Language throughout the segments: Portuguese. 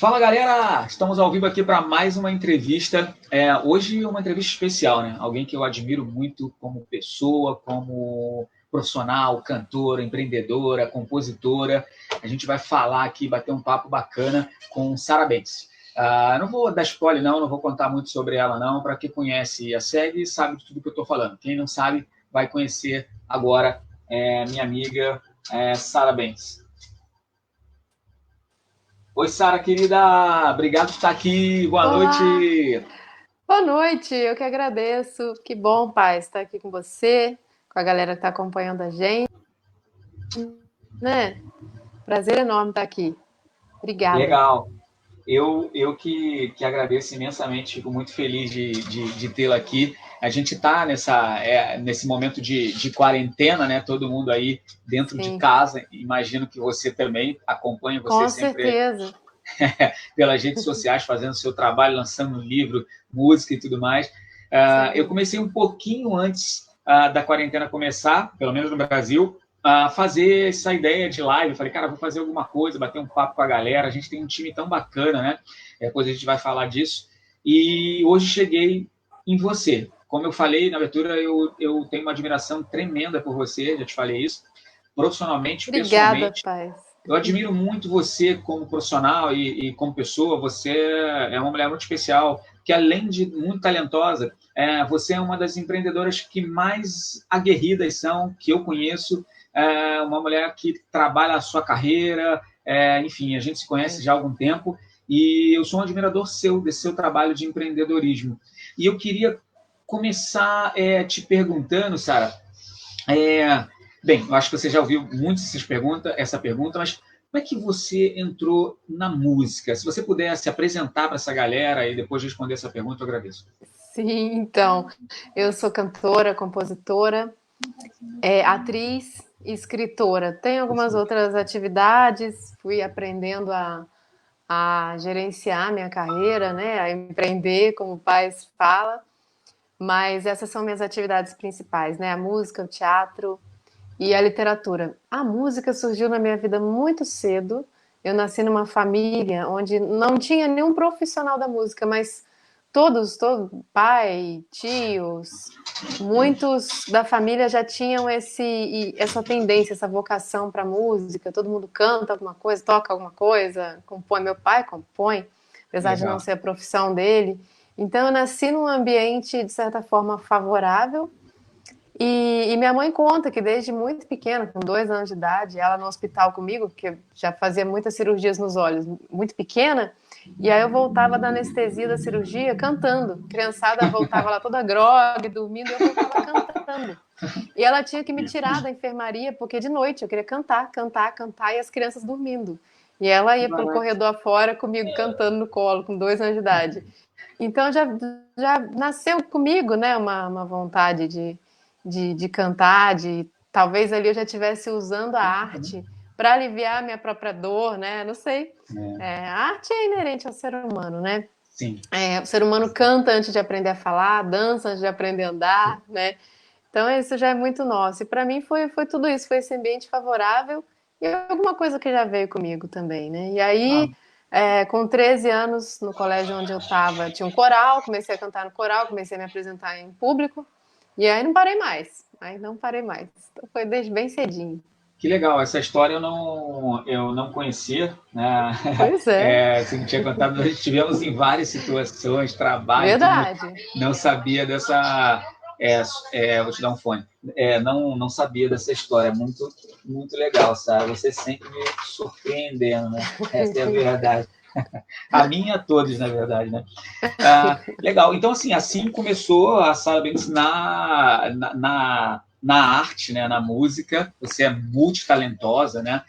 Fala galera, estamos ao vivo aqui para mais uma entrevista. Hoje uma entrevista especial, né? Alguém que eu admiro muito como pessoa, como profissional, cantora, empreendedora, compositora. A gente vai falar aqui, bater um papo bacana com Sara Bentes. Não vou dar spoiler não vou contar muito sobre ela não. Para quem conhece e a segue, sabe de tudo que eu estou falando. Quem não sabe, vai conhecer agora minha amiga Sara Bentes. Oi, Sara, querida. Obrigado por estar aqui. Boa Olá, noite. boa noite. Eu que agradeço. Que bom, pai, estar aqui com você, com a galera que está acompanhando a gente, né? Prazer enorme estar aqui. Obrigada. Legal. Eu que agradeço imensamente, fico muito feliz de tê-la aqui. A gente está nesse momento de quarentena, né? Todo mundo aí dentro de Sim, casa. Imagino que você também acompanha você com sempre certeza. pelas redes sociais, fazendo seu trabalho, lançando um livro, música e tudo mais. Eu Sim. comecei um pouquinho antes da quarentena começar, pelo menos no Brasil, a fazer essa ideia de live. Eu falei, cara, vou fazer alguma coisa, bater um papo com a galera. A gente tem um time tão bacana, né? Depois a gente vai falar disso. E hoje cheguei em você. Como eu falei na abertura, eu tenho uma admiração tremenda por você, já te falei isso, profissionalmente, Obrigada, pessoalmente. pai. Eu admiro muito você como profissional e como pessoa. Você é uma mulher muito especial, que além de muito talentosa, você é uma das empreendedoras que mais aguerridas são, que eu conheço. Uma mulher que trabalha a sua carreira, enfim, a gente se conhece Sim. já há algum tempo e eu sou um admirador seu, desse seu trabalho de empreendedorismo. E eu queria começar te perguntando, Sara, é, bem, eu acho que você já ouviu muito essa pergunta, mas como é que você entrou na música? Se você puder se apresentar para essa galera e depois responder essa pergunta, eu agradeço. Sim, então, eu sou cantora, compositora, atriz e escritora. Tenho algumas outras atividades, fui aprendendo a gerenciar minha carreira, né, a empreender, como o pai fala. Mas essas são minhas atividades principais, né? A música, o teatro e a literatura. A música surgiu na minha vida muito cedo. Eu nasci numa família onde não tinha nenhum profissional da música, mas todo pai, tios, muitos da família já tinham essa tendência, essa vocação para música. Todo mundo canta alguma coisa, toca alguma coisa, compõe. Meu pai compõe, apesar de não Legal. ser a profissão dele. Então eu nasci num ambiente de certa forma favorável e minha mãe conta que desde muito pequena, com 2 anos de idade, ela no hospital comigo, porque já fazia muitas cirurgias nos olhos, muito pequena, e aí eu voltava da anestesia da cirurgia cantando. A criançada voltava lá toda grogue, dormindo, e eu voltava cantando. E ela tinha que me tirar da enfermaria, porque de noite eu queria cantar, cantar, cantar, e as crianças dormindo. E ela ia pelo corredor fora comigo cantando no colo, com 2 anos de idade. Então já nasceu comigo, né, uma vontade de cantar, de talvez ali eu já estivesse usando a arte para aliviar a minha própria dor, né? Não sei. A arte é inerente ao ser humano, né? Sim. O ser humano canta antes de aprender a falar, dança antes de aprender a andar, né? Então isso já é muito nosso. E para mim foi tudo isso, foi esse ambiente favorável e alguma coisa que já veio comigo também, né? E Ah, aí, com 13 anos, no colégio onde eu estava, tinha um coral, comecei a cantar no coral, comecei a me apresentar em público, e aí não parei mais. Aí não parei mais. Então foi desde bem cedinho. que legal, essa história eu não conhecia, né? Pois é, Você me tinha contado, nós estivemos em várias situações, trabalho, tudo, mas verdade. não sabia dessa. Vou te dar um fone. Não sabia dessa história. Muito, muito legal, Sara. Você sempre me surpreendendo, né? Essa é a verdade. A minha, a todos, na verdade, né? Legal. Então, assim começou a Sara Bentes na arte, né? Na música. Você é multitalentosa, né?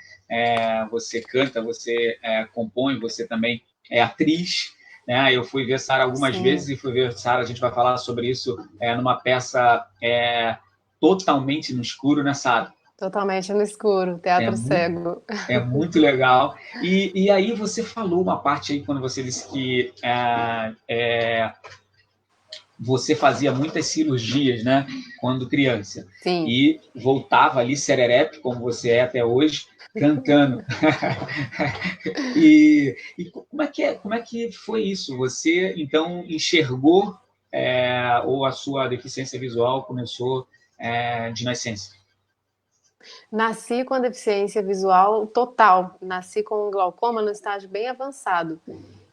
Você canta, você compõe, você também é atriz. Né? Eu fui ver Sara algumas vezes Sim, e fui ver Sara, a gente vai falar sobre isso numa peça totalmente no escuro, né, Sara? totalmente no escuro, É teatro muito, cego. é muito legal. E aí você falou uma parte aí quando você disse que você fazia muitas cirurgias, né, quando criança, Sim, e voltava ali sererepe, como você é até hoje. cantando. E como é que foi isso? Você, então, enxergou ou a sua deficiência visual começou de nascença? Nasci com a deficiência visual total, nasci com um glaucoma no estágio bem avançado.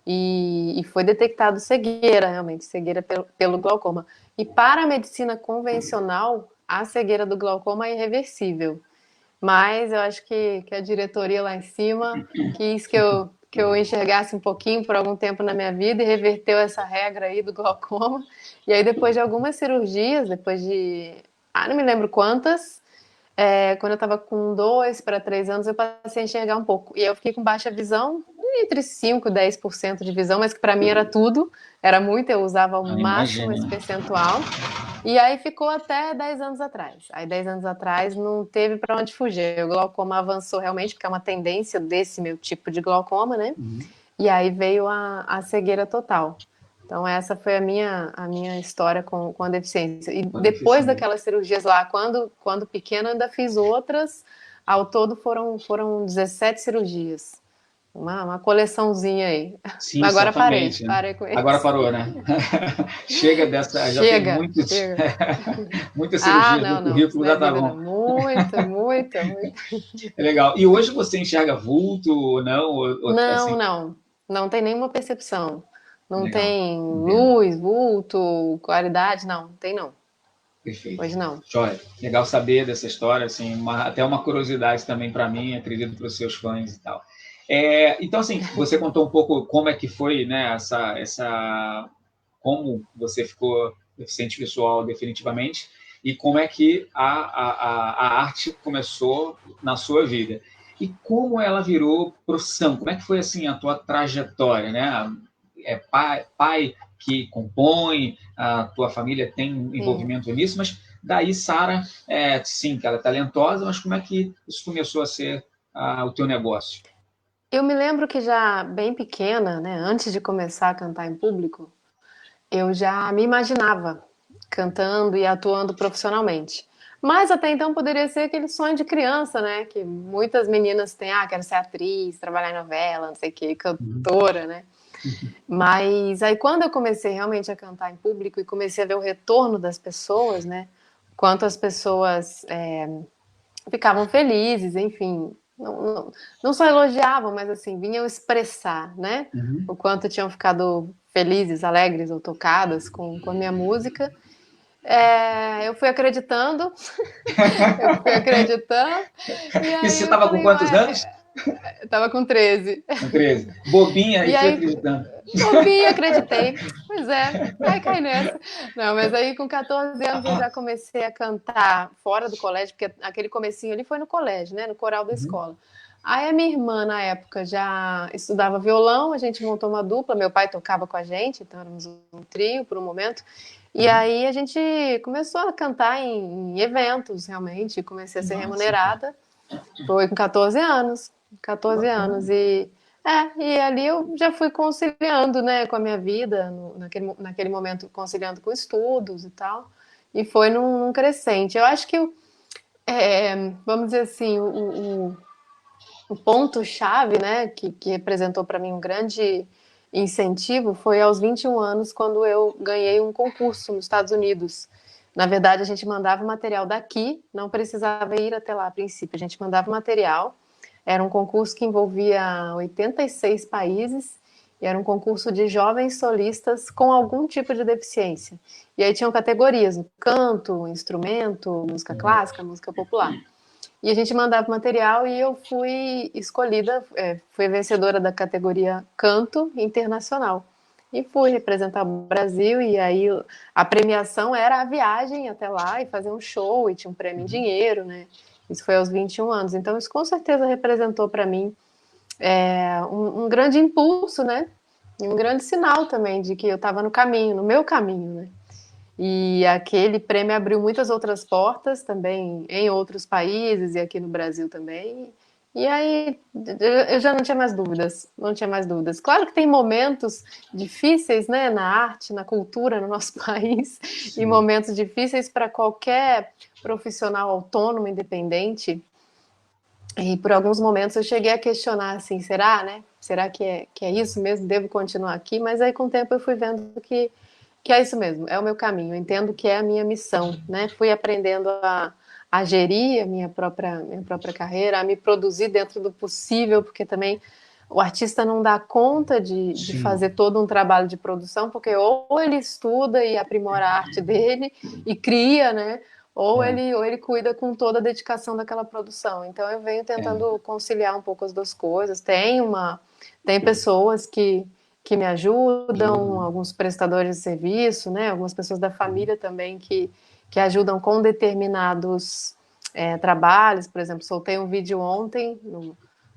E foi detectado cegueira, realmente, cegueira pelo glaucoma. E para a medicina convencional, a cegueira do glaucoma é irreversível. Mas eu acho que a diretoria lá em cima quis que eu enxergasse um pouquinho por algum tempo na minha vida e reverteu essa regra aí do glaucoma. E aí, depois de algumas cirurgias, depois de. Não me lembro quantas, quando eu estava com 2 para 3 anos, eu passei a enxergar um pouco. E eu fiquei com baixa visão, entre 5 e 10% de visão, mas que para mim era tudo, era muito, eu usava ao máximo esse Imagina. percentual. E aí ficou até 10 anos atrás. Aí 10 anos atrás não teve para onde fugir. O glaucoma avançou realmente, porque é uma tendência desse meu tipo de glaucoma, né? Uhum. E aí veio a cegueira total. Então, essa foi a minha história com a deficiência. E Com a depois deficiência. daquelas cirurgias lá, quando pequena, ainda fiz outras. Ao todo foram 17 cirurgias. Uma coleçãozinha aí. Sim, Mas agora certamente, né? parei com Agora isso. parou, né? Chega dessa, já tem Chega, chega. muitas cirurgias no Não, isso currículo, não é já tá vida, não. bom. Muita, muita, muita. É legal. E hoje você enxerga vulto ou não? Ou, Não, assim, não. Não tem nenhuma percepção. Não legal, tem entendo. luz, vulto, claridade, não, tem não. Perfeito. Hoje não. Joia. Legal saber dessa história, assim, até uma curiosidade também para mim, acredito para os seus fãs e tal. Então, assim, você contou um pouco como é que foi, né, como você ficou deficiente visual definitivamente e como é que a arte começou na sua vida. E como ela virou profissão? Como é que foi, assim, a tua trajetória, né? Pai que compõe, a tua família tem Sim. envolvimento nisso, mas daí Sara, sim, que ela é talentosa, mas como é que isso começou a ser o teu negócio? Eu me lembro que já bem pequena, né, antes de começar a cantar em público, eu já me imaginava cantando e atuando profissionalmente. Mas até então poderia ser aquele sonho de criança, né? Que muitas meninas têm, quero ser atriz, trabalhar em novela, não sei o que, Uhum. cantora, né? Mas aí quando eu comecei realmente a cantar em público e comecei a ver o retorno das pessoas, né? Quanto as pessoas ficavam felizes, enfim, não só elogiavam, mas assim, vinham expressar, né? Uhum. O quanto tinham ficado felizes, alegres ou tocadas com a minha música. Eu fui acreditando, eu fui acreditando, e E aí você eu estava com falei, quantos anos? eu tava com 13. Com 13. Bobinha e E foi aí, acreditando. ouvi, acreditei. Pois é, aí cai nessa. Não, mas aí com 14 anos eu já comecei a cantar fora do colégio, porque aquele comecinho ali foi no colégio, né, no coral da Uhum. escola. Aí a minha irmã, na época, já estudava violão, a gente montou uma dupla, meu pai tocava com a gente, então éramos um trio por um momento. E Uhum. aí a gente começou a cantar em eventos, realmente, comecei a ser Nossa, cara. remunerada. Foi com 14 anos. 14 Bacana. anos. E ali eu já fui conciliando, né, com a minha vida, naquele momento conciliando com estudos e tal. E foi num crescente. Eu acho que, vamos dizer assim, o ponto-chave, né, que representou para mim um grande incentivo foi aos 21 anos, quando eu ganhei um concurso nos Estados Unidos. Na verdade, a gente mandava o material daqui, não precisava ir até lá a princípio, a gente mandava o material. Era um concurso que envolvia 86 países e era um concurso de jovens solistas com algum tipo de deficiência. E aí tinham categorias: canto, instrumento, música clássica, música popular. E a gente mandava material e eu fui escolhida, fui vencedora da categoria Canto Internacional. E fui representar o Brasil, e aí a premiação era a viagem até lá e fazer um show, e tinha um prêmio em Uhum. dinheiro, né? Isso foi aos 21 anos. Então, isso com certeza representou para mim um grande impulso, né? E um grande sinal também de que eu estava no caminho, no meu caminho, né? E aquele prêmio abriu muitas outras portas também em outros países e aqui no Brasil também. E aí eu já não tinha mais dúvidas, não tinha mais dúvidas. Claro que tem momentos difíceis, né, na arte, na cultura no nosso país, e Sim. momentos difíceis para qualquer profissional autônomo, independente. E por alguns momentos eu cheguei a questionar assim, será, né? Será que é isso mesmo? Devo continuar aqui? Mas aí com o tempo eu fui vendo que é isso mesmo, é o meu caminho. Eu entendo que é a minha missão, né? Fui aprendendo a gerir a minha própria carreira, a me produzir dentro do possível, porque também o artista não dá conta de Sim, fazer todo um trabalho de produção, porque ou ele estuda e aprimora a arte dele e cria, né? é, Ou ele cuida com toda a dedicação daquela produção. Então eu venho é. tentando conciliar um pouco as duas coisas. Tem pessoas que me Ajuda, ajudam, né? alguns prestadores de serviço, né? Algumas pessoas da família também que ajudam com determinados trabalhos. Por exemplo, soltei um vídeo ontem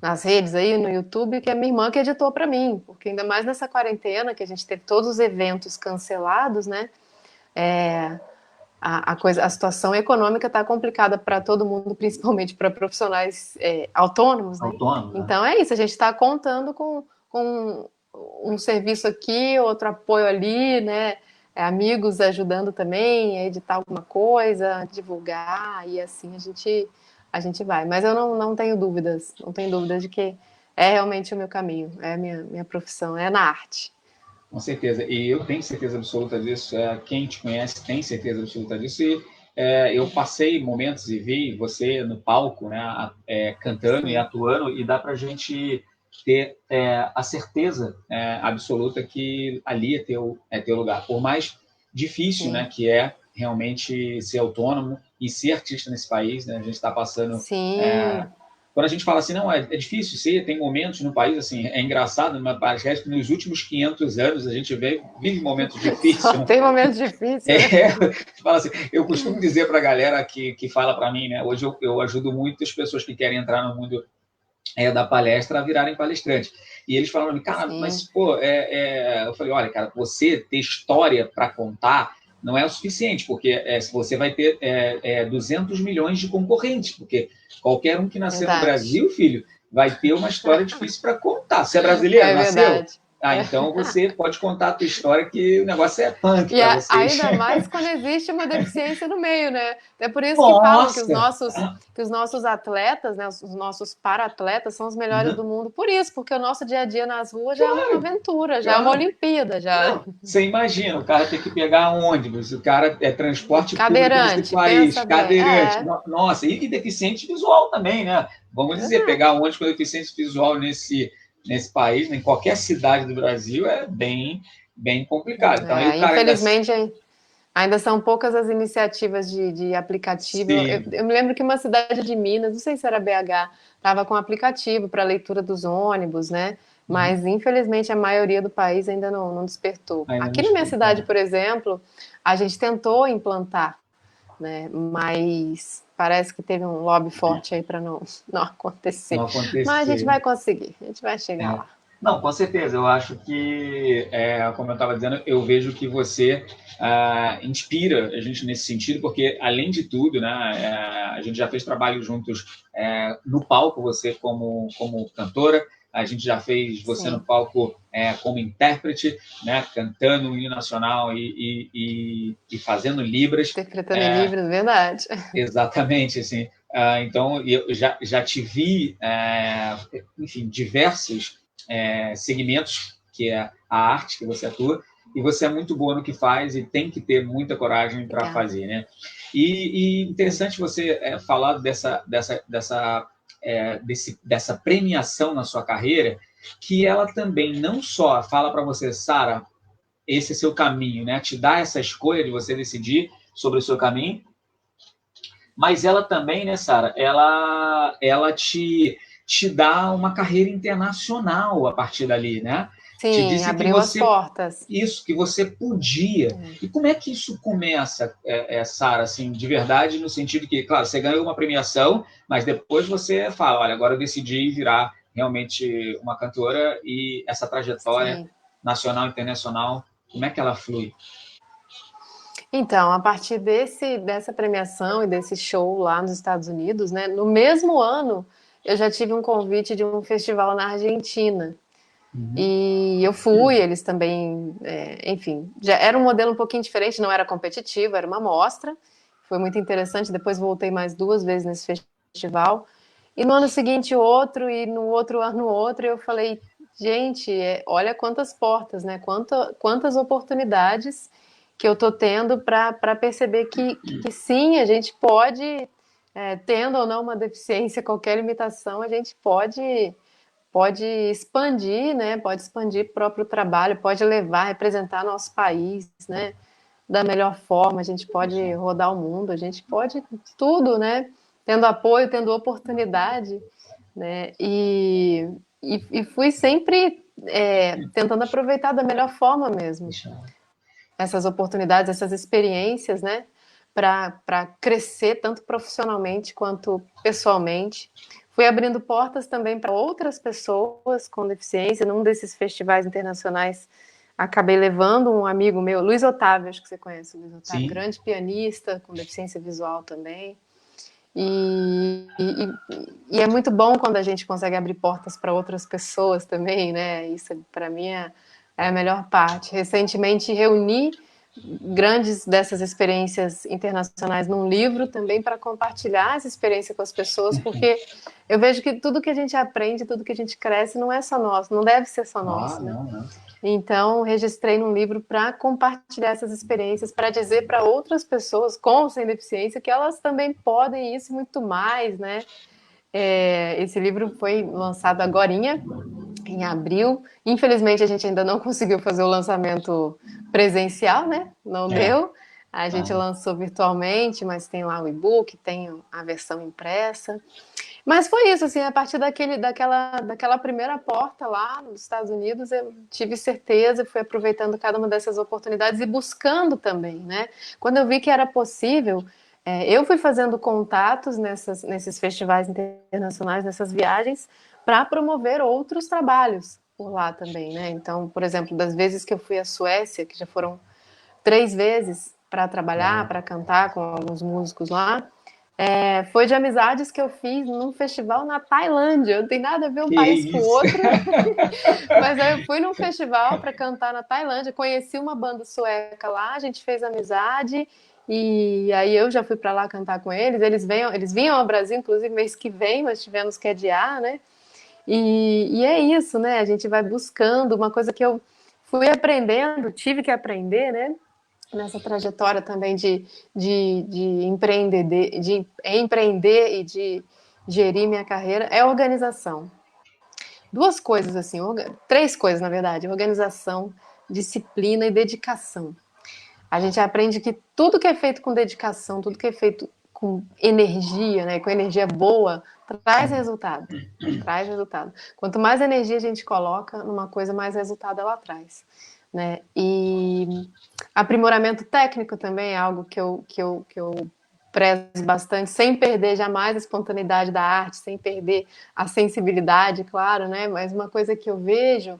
nas redes aí, no YouTube, que é minha irmã que editou para mim, porque ainda mais nessa quarentena que a gente teve todos os eventos cancelados, né? A situação econômica está complicada para todo mundo, principalmente para profissionais autônomos, né? Autônomo, né? Então é isso, a gente está contando com um serviço aqui, outro apoio ali, né? Amigos ajudando também a editar alguma coisa, divulgar, e assim a gente vai. Mas eu não tenho dúvidas, não tenho dúvidas de que é realmente o meu caminho, é a minha profissão, é na arte. Com certeza. E eu tenho certeza absoluta disso. Quem te conhece tem certeza absoluta disso. E eu passei momentos e vi você no palco, né, cantando e Sim, atuando, e dá para a gente ter a certeza absoluta que ali é teu lugar. Por mais difícil, né, sim, que é realmente ser autônomo e ser artista nesse país, né, a gente está passando é, sim. quando a gente fala assim, não, é difícil ser, tem momentos no país, assim, é engraçado, mas parece que nos últimos 500 anos a gente vive momentos Só difíceis, né? tem momentos difíceis, né? É, fala assim, eu costumo dizer para a galera que fala para mim, né? Hoje eu ajudo muitas pessoas que querem entrar no mundo da palestra a virarem palestrantes. E eles falam para mim, cara, mas, Sim, pô, eu falei, olha, cara, você ter história para contar não é o suficiente, porque se você vai ter 200 milhões de concorrentes, porque qualquer um que nascer no verdade. Brasil, filho, vai ter uma história difícil para contar. Você é brasileiro? É Nasceu? verdade. Ah, É. então você pode contar a tua história que o negócio é punk para vocês. Ainda mais quando existe uma deficiência no meio, né? É por isso que falam Nossa! que os nossos atletas, né, os nossos para-atletas são os melhores do mundo. Por isso, porque o nosso dia a dia nas ruas já é uma aventura, já é uma Claro. Olimpíada, já. Não, você imagina, o cara tem que pegar ônibus, o cara é transporte público nesse Cadeirante, país, pensa bem. cadeirante, nossa, e deficiente visual também, né? Vamos dizer, pegar ônibus com deficiente visual nesse país, né, em qualquer cidade do Brasil, é bem complicado. Então, aí o cara ainda Infelizmente, ainda são poucas as iniciativas de aplicativo. se. Eu me lembro que uma cidade de Minas, não sei se era BH, estava com aplicativo para leitura dos ônibus, né? Mas infelizmente a maioria do país ainda não despertou. Ainda não Aqui na minha explica. cidade, por exemplo, a gente tentou implantar, né? Mas parece que teve um lobby forte aí para não Não acontecer. Mas a gente acontecer. vai conseguir, a gente vai chegar É. lá. Não, com certeza. Eu acho que, como eu estava dizendo, eu vejo que você inspira a gente nesse sentido, porque, além de tudo, né, a gente já fez trabalho juntos no palco, você como cantora, a gente já fez você no Sim, palco como intérprete, né, cantando o hino nacional e fazendo libras. interpretando em É, livros, verdade. exatamente, assim. Então, eu já te vi, enfim, diversos segmentos que é a arte que você atua, e você é muito boa no que faz e tem que ter muita coragem para Obrigada. fazer, né? E interessante você falar dessa premiação na sua carreira, que ela também não só fala para você, Sara, esse é seu caminho, né? Te dá essa escolha de você decidir sobre o seu caminho, mas ela também, né, Sara, ela te dá uma carreira internacional a partir dali, né? Te Sim, disse que abriu as você portas. isso, que você podia. E como é que isso começa, Sara, assim, de verdade, no sentido que, claro, você ganhou uma premiação, mas depois você fala, olha, agora eu decidi virar realmente uma cantora e essa trajetória Sim. nacional, internacional, como é que ela flui? Então, a partir dessa premiação e desse show lá nos Estados Unidos, né? No mesmo ano, eu já tive um convite de um festival na Argentina. Uhum. E eu fui, eles também, enfim, já era um modelo um pouquinho diferente, não era competitivo, era uma mostra. Foi muito interessante. Depois voltei mais duas vezes nesse festival. E no ano seguinte outro, e no outro ano outro, e eu falei, gente, olha quantas portas, né? Quantas oportunidades que eu tô tendo para perceber que sim, a gente pode, tendo ou não uma deficiência, qualquer limitação, a gente pode expandir, né? Pode expandir o próprio trabalho, pode levar, representar nosso país, né? Da melhor forma, a gente pode rodar o mundo, a gente pode tudo, né? Tendo apoio, tendo oportunidade, né? E fui sempre tentando aproveitar da melhor forma mesmo essas oportunidades, essas experiências, né? Para crescer tanto profissionalmente quanto pessoalmente. Fui abrindo portas também para outras pessoas com deficiência. Num desses festivais internacionais, acabei levando um amigo meu, Luiz Otávio, acho que você conhece o Luiz Otávio, Sim. grande pianista, com deficiência visual também. E é muito bom quando a gente consegue abrir portas para outras pessoas também, né? Isso, para mim, é a melhor parte. Recentemente, reuni grandes dessas experiências internacionais num livro também para compartilhar essa experiência com as pessoas, porque eu vejo que tudo que a gente aprende, tudo que a gente cresce não é só nosso, não deve ser só nosso, né? Não, não. Então, registrei num livro para compartilhar essas experiências, para dizer para outras pessoas com ou sem deficiência que elas também podem isso e muito mais, né? Esse livro foi lançado agorinha, em abril. Infelizmente, a gente ainda não conseguiu fazer o lançamento presencial, né? Não deu. A gente lançou virtualmente, mas tem lá o e-book, tem a versão impressa. Mas foi isso, assim, a partir daquela primeira porta lá nos Estados Unidos, eu tive certeza, fui aproveitando cada uma dessas oportunidades e buscando também, né? Quando eu vi que era possível, eu fui fazendo contatos nesses festivais internacionais, nessas viagens, para promover outros trabalhos por lá também, né? Então, por exemplo, das vezes que eu fui à Suécia, que já foram 3 vezes para trabalhar, para cantar com alguns músicos lá, foi de amizades que eu fiz num festival na Tailândia. Não tem nada a ver um Que país com o isso? outro, mas aí eu fui num festival para cantar na Tailândia, conheci uma banda sueca lá, a gente fez amizade e aí eu já fui para lá cantar com eles. Eles vinham ao Brasil, inclusive mês que vem, mas tivemos que adiar, né? E é isso, né? A gente vai buscando uma coisa que eu fui aprendendo, tive que aprender, né? Nessa trajetória também de empreender e de gerir minha carreira, é organização. Duas coisas, assim, três coisas, na verdade: organização, disciplina e dedicação. A gente aprende que tudo que é feito com dedicação, tudo que é feito com energia, né, com energia boa, traz resultado. Traz resultado. Quanto mais energia a gente coloca numa coisa, mais resultado ela traz. Né? E aprimoramento técnico também é algo que eu prezo bastante, sem perder jamais a espontaneidade da arte, sem perder a sensibilidade, claro, né? Mas uma coisa que eu vejo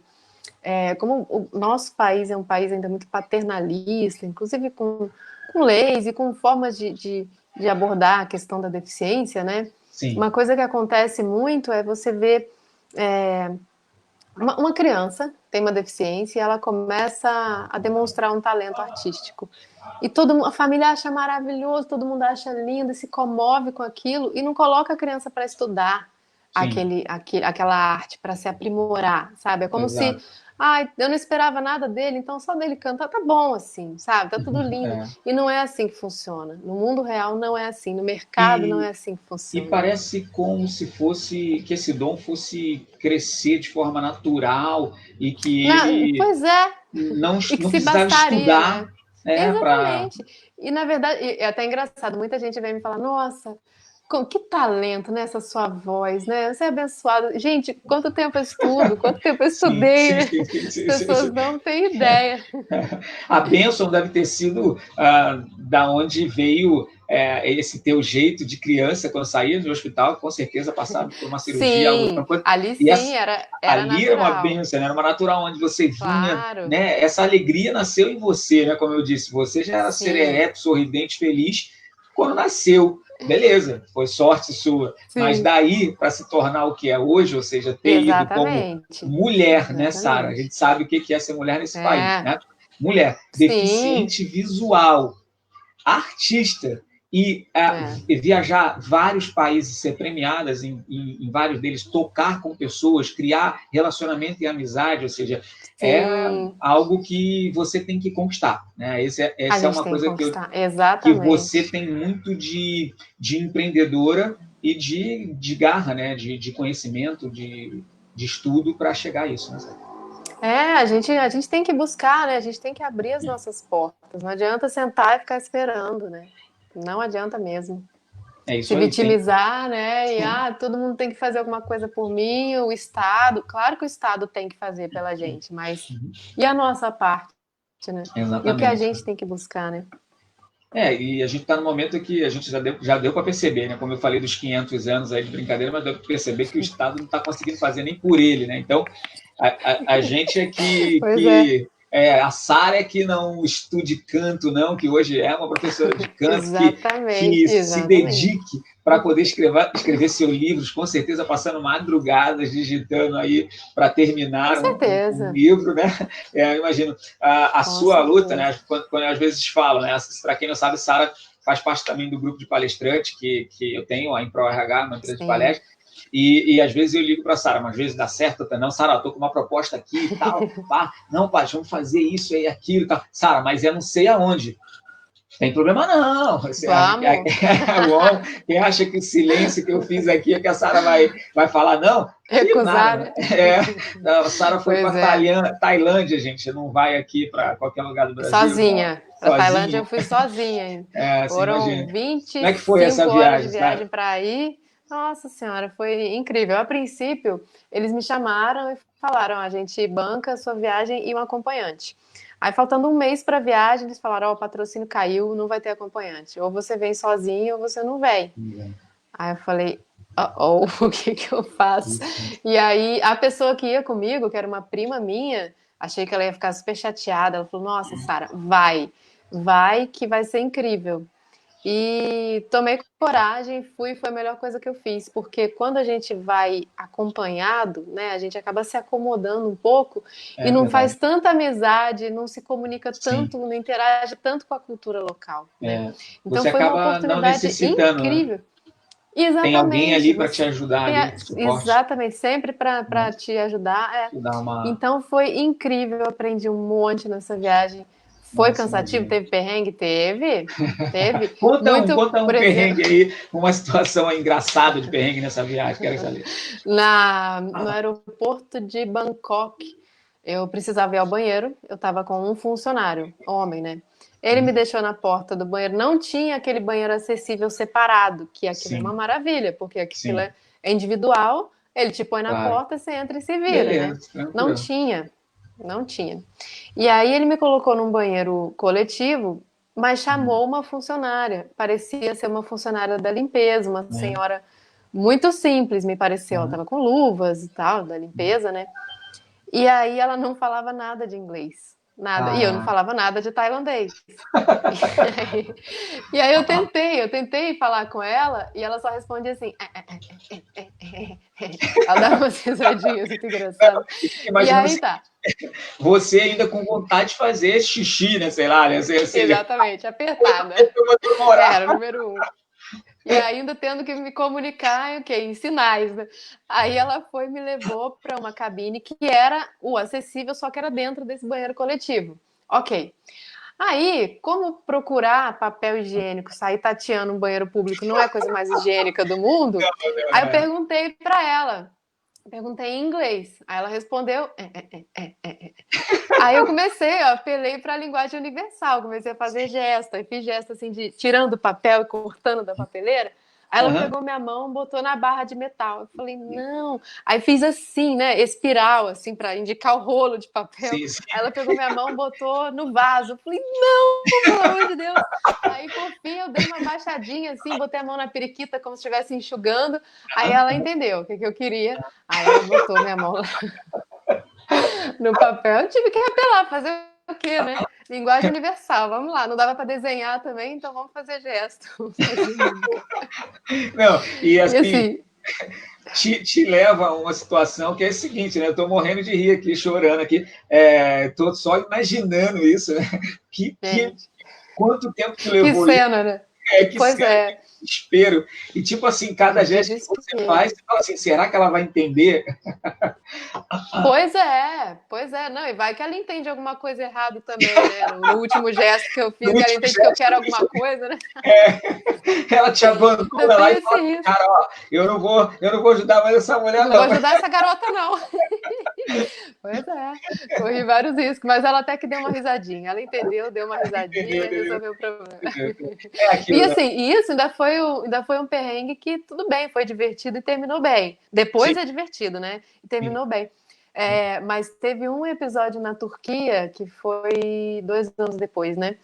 como o nosso país é um país ainda muito paternalista, inclusive com leis e com formas de abordar a questão da deficiência, né? Sim. Uma coisa que acontece muito é você ver uma criança tem uma deficiência e ela começa a demonstrar um talento artístico. E a família acha maravilhoso, todo mundo acha lindo e se comove com aquilo e não coloca a criança para estudar aquela arte, para se aprimorar, sabe? É como se, Exato. eu não esperava nada dele, então só dele cantar tá bom assim, sabe? Tá tudo lindo. E não é assim que funciona. No mundo real não é assim, no mercado não E, é assim que e funciona. parece como se fosse que esse dom fosse crescer de forma natural e que ele Pois é, e que não se precisava bastaria, estudar né? para. Exatamente. E na verdade, é até engraçado, muita gente vem me falar, nossa, que talento nessa sua voz, né? Você é abençoado. Gente, quanto tempo eu estudo, quanto tempo eu Sim, estudei, sim, né? As sim, sim, pessoas sim. não têm ideia. A bênção deve ter sido da onde veio esse teu jeito de criança quando saía do hospital, com certeza passava por uma cirurgia, alguma Sim, coisa. ali E sim era ali era uma natural. bênção, né? Era uma natural onde você vinha, Claro, né? Essa alegria nasceu em você, né? Como eu disse, você já era sim, serelepe, sorridente, feliz quando nasceu. Beleza, foi sorte sua. Mas sim, daí, para se tornar o que é hoje, ou seja, ter ido como exatamente, mulher, né, Sara? A exatamente. gente sabe o que é ser mulher nesse país, É, né? Mulher, sim, deficiente visual, artista. e viajar vários países, ser premiadas em vários deles, tocar com pessoas, criar relacionamento e amizade, ou seja, é algo que você tem que conquistar, né? Essa é uma coisa que você tem muito de empreendedora e de garra, né? De conhecimento, de estudo para chegar a isso, né? A gente tem que buscar, né? A gente tem que abrir as nossas portas. Não adianta sentar e ficar esperando, né? Não adianta mesmo. Se vitimizar, né? E todo mundo tem que fazer alguma coisa por mim, o Estado. Claro que o Estado tem que fazer pela gente, mas e a nossa parte, né? Exatamente. E o que a gente tem que buscar, né? E a gente está no momento que a gente já deu para perceber, né? Como eu falei dos 500 anos aí de brincadeira, mas deu para perceber que o Estado não está conseguindo fazer nem por ele, né? Então, a gente é que a Sara é que não estude canto, não, que hoje é uma professora de canto, que se dedique para poder escrever seus livros, com certeza passando madrugadas digitando aí para terminar um livro, né? Eu imagino a sua luta, né? Quando às vezes falam, né? Para quem não sabe, Sara faz parte também do grupo de palestrantes que eu tenho, a ImproRH, uma empresa de palestra. E às vezes eu ligo para a Sara, mas às vezes dá certo, outra não. Sara, estou com uma proposta aqui e tal. Não, pai, vamos fazer isso e aquilo e tal. Sara, mas eu não sei aonde. Tem problema não. Você quem acha que o silêncio que eu fiz aqui é que a Sara vai falar não? Recusar. A Sara foi para Tailândia, gente. Não vai aqui para qualquer lugar do Brasil. Sozinha. Para Tailândia eu fui sozinha. Foram 25 Como é que foi essa horas de viagem para ir. Nossa Senhora, foi incrível. A princípio, eles me chamaram e falaram, a gente banca a sua viagem e um acompanhante. Aí, faltando um mês para a viagem, eles falaram, o patrocínio caiu, não vai ter acompanhante. Ou você vem sozinho ou você não vem. Aí eu falei, o que eu faço? E aí, a pessoa que ia comigo, que era uma prima minha, achei que ela ia ficar super chateada. Ela falou, nossa, Sara, vai que vai ser incrível. E tomei coragem, foi a melhor coisa que eu fiz, porque quando a gente vai acompanhado, né, a gente acaba se acomodando um pouco e não faz tanta amizade, não se comunica tanto, não interage tanto com a cultura local. Né? Então foi uma oportunidade incrível. Né? Exatamente. Tem alguém ali para te ajudar. Exatamente, sempre para te ajudar. Então foi incrível, eu aprendi um monte nessa viagem. Foi cansativo? Teve perrengue? Teve. Conta um perrengue aí, uma situação engraçada de perrengue nessa viagem, quero saber. No aeroporto de Bangkok, eu precisava ir ao banheiro, eu estava com um funcionário, homem, né? Ele me deixou na porta do banheiro, não tinha aquele banheiro acessível separado, que aquilo é uma maravilha, porque aquilo é individual, ele te põe na porta, você entra e se vira, né? Não tinha. E aí ele me colocou num banheiro coletivo, mas chamou uma funcionária. Parecia ser uma funcionária da limpeza, uma senhora muito simples, me pareceu. Ela estava com luvas e tal, da limpeza, né? E aí ela não falava nada de inglês. Nada. E eu não falava nada de tailandês. E aí eu tentei falar com ela e ela só respondia assim. Ela dava umas risadinhas muito engraçadas. E aí tá. Você ainda com vontade de fazer xixi, né? Sei lá, né? Exatamente, apertada. Era o número 1. E ainda tendo que me comunicar em sinais, né? Aí ela me levou para uma cabine que era o acessível, só que era dentro desse banheiro coletivo. Ok. Aí, como procurar papel higiênico, sair tateando um banheiro público não é a coisa mais higiênica do mundo, aí eu perguntei para ela. Perguntei em inglês. Aí ela respondeu. Aí eu apelei para a linguagem universal, comecei a fazer gesto, aí fiz gesto assim de tirando o papel e cortando da papeleira. Aí ela pegou minha mão, botou na barra de metal. Eu falei, não. Aí fiz assim, né, espiral, assim, para indicar o rolo de papel. Sim. Aí ela pegou minha mão, botou no vaso. Eu falei, não, pelo amor de Deus. Aí, por fim, eu dei uma baixadinha, assim, botei a mão na periquita, como se estivesse enxugando. Aí ela entendeu o que eu queria. Aí ela botou minha mão lá no papel. Eu tive que apelar, fazer o quê, né? Linguagem universal, vamos lá. Não dava para desenhar também, então vamos fazer gesto. Não, e assim te leva a uma situação que é a seguinte, né? Eu tô morrendo de rir aqui, chorando aqui. Tô só imaginando isso, né? Quanto tempo que levou que cena, né? É que Pois cena é, de desespero. E tipo assim, cada que gesto que você desespero. faz, você fala assim, será que ela vai entender? Pois é, não, e vai que ela entende alguma coisa errado também, né? No último gesto que eu No fiz, que ela último entende que eu gesto, quero alguma coisa, né? ela te Ainda abandona lá tem e esse fala assim, risco. cara, ó, eu não vou ajudar mais essa mulher, Não vou não. ajudar essa garota, não. Pois é, corri vários riscos, mas ela até que deu uma risadinha. Ela entendeu, deu uma Entendeu, risadinha, entendeu? resolveu o problema. É E aquilo, né? assim, isso ainda foi um perrengue que tudo bem, foi divertido e terminou bem. Sim, Depois é divertido, né? E sim. terminou bem. É, mas teve um episódio na Turquia que foi 2 anos depois, né?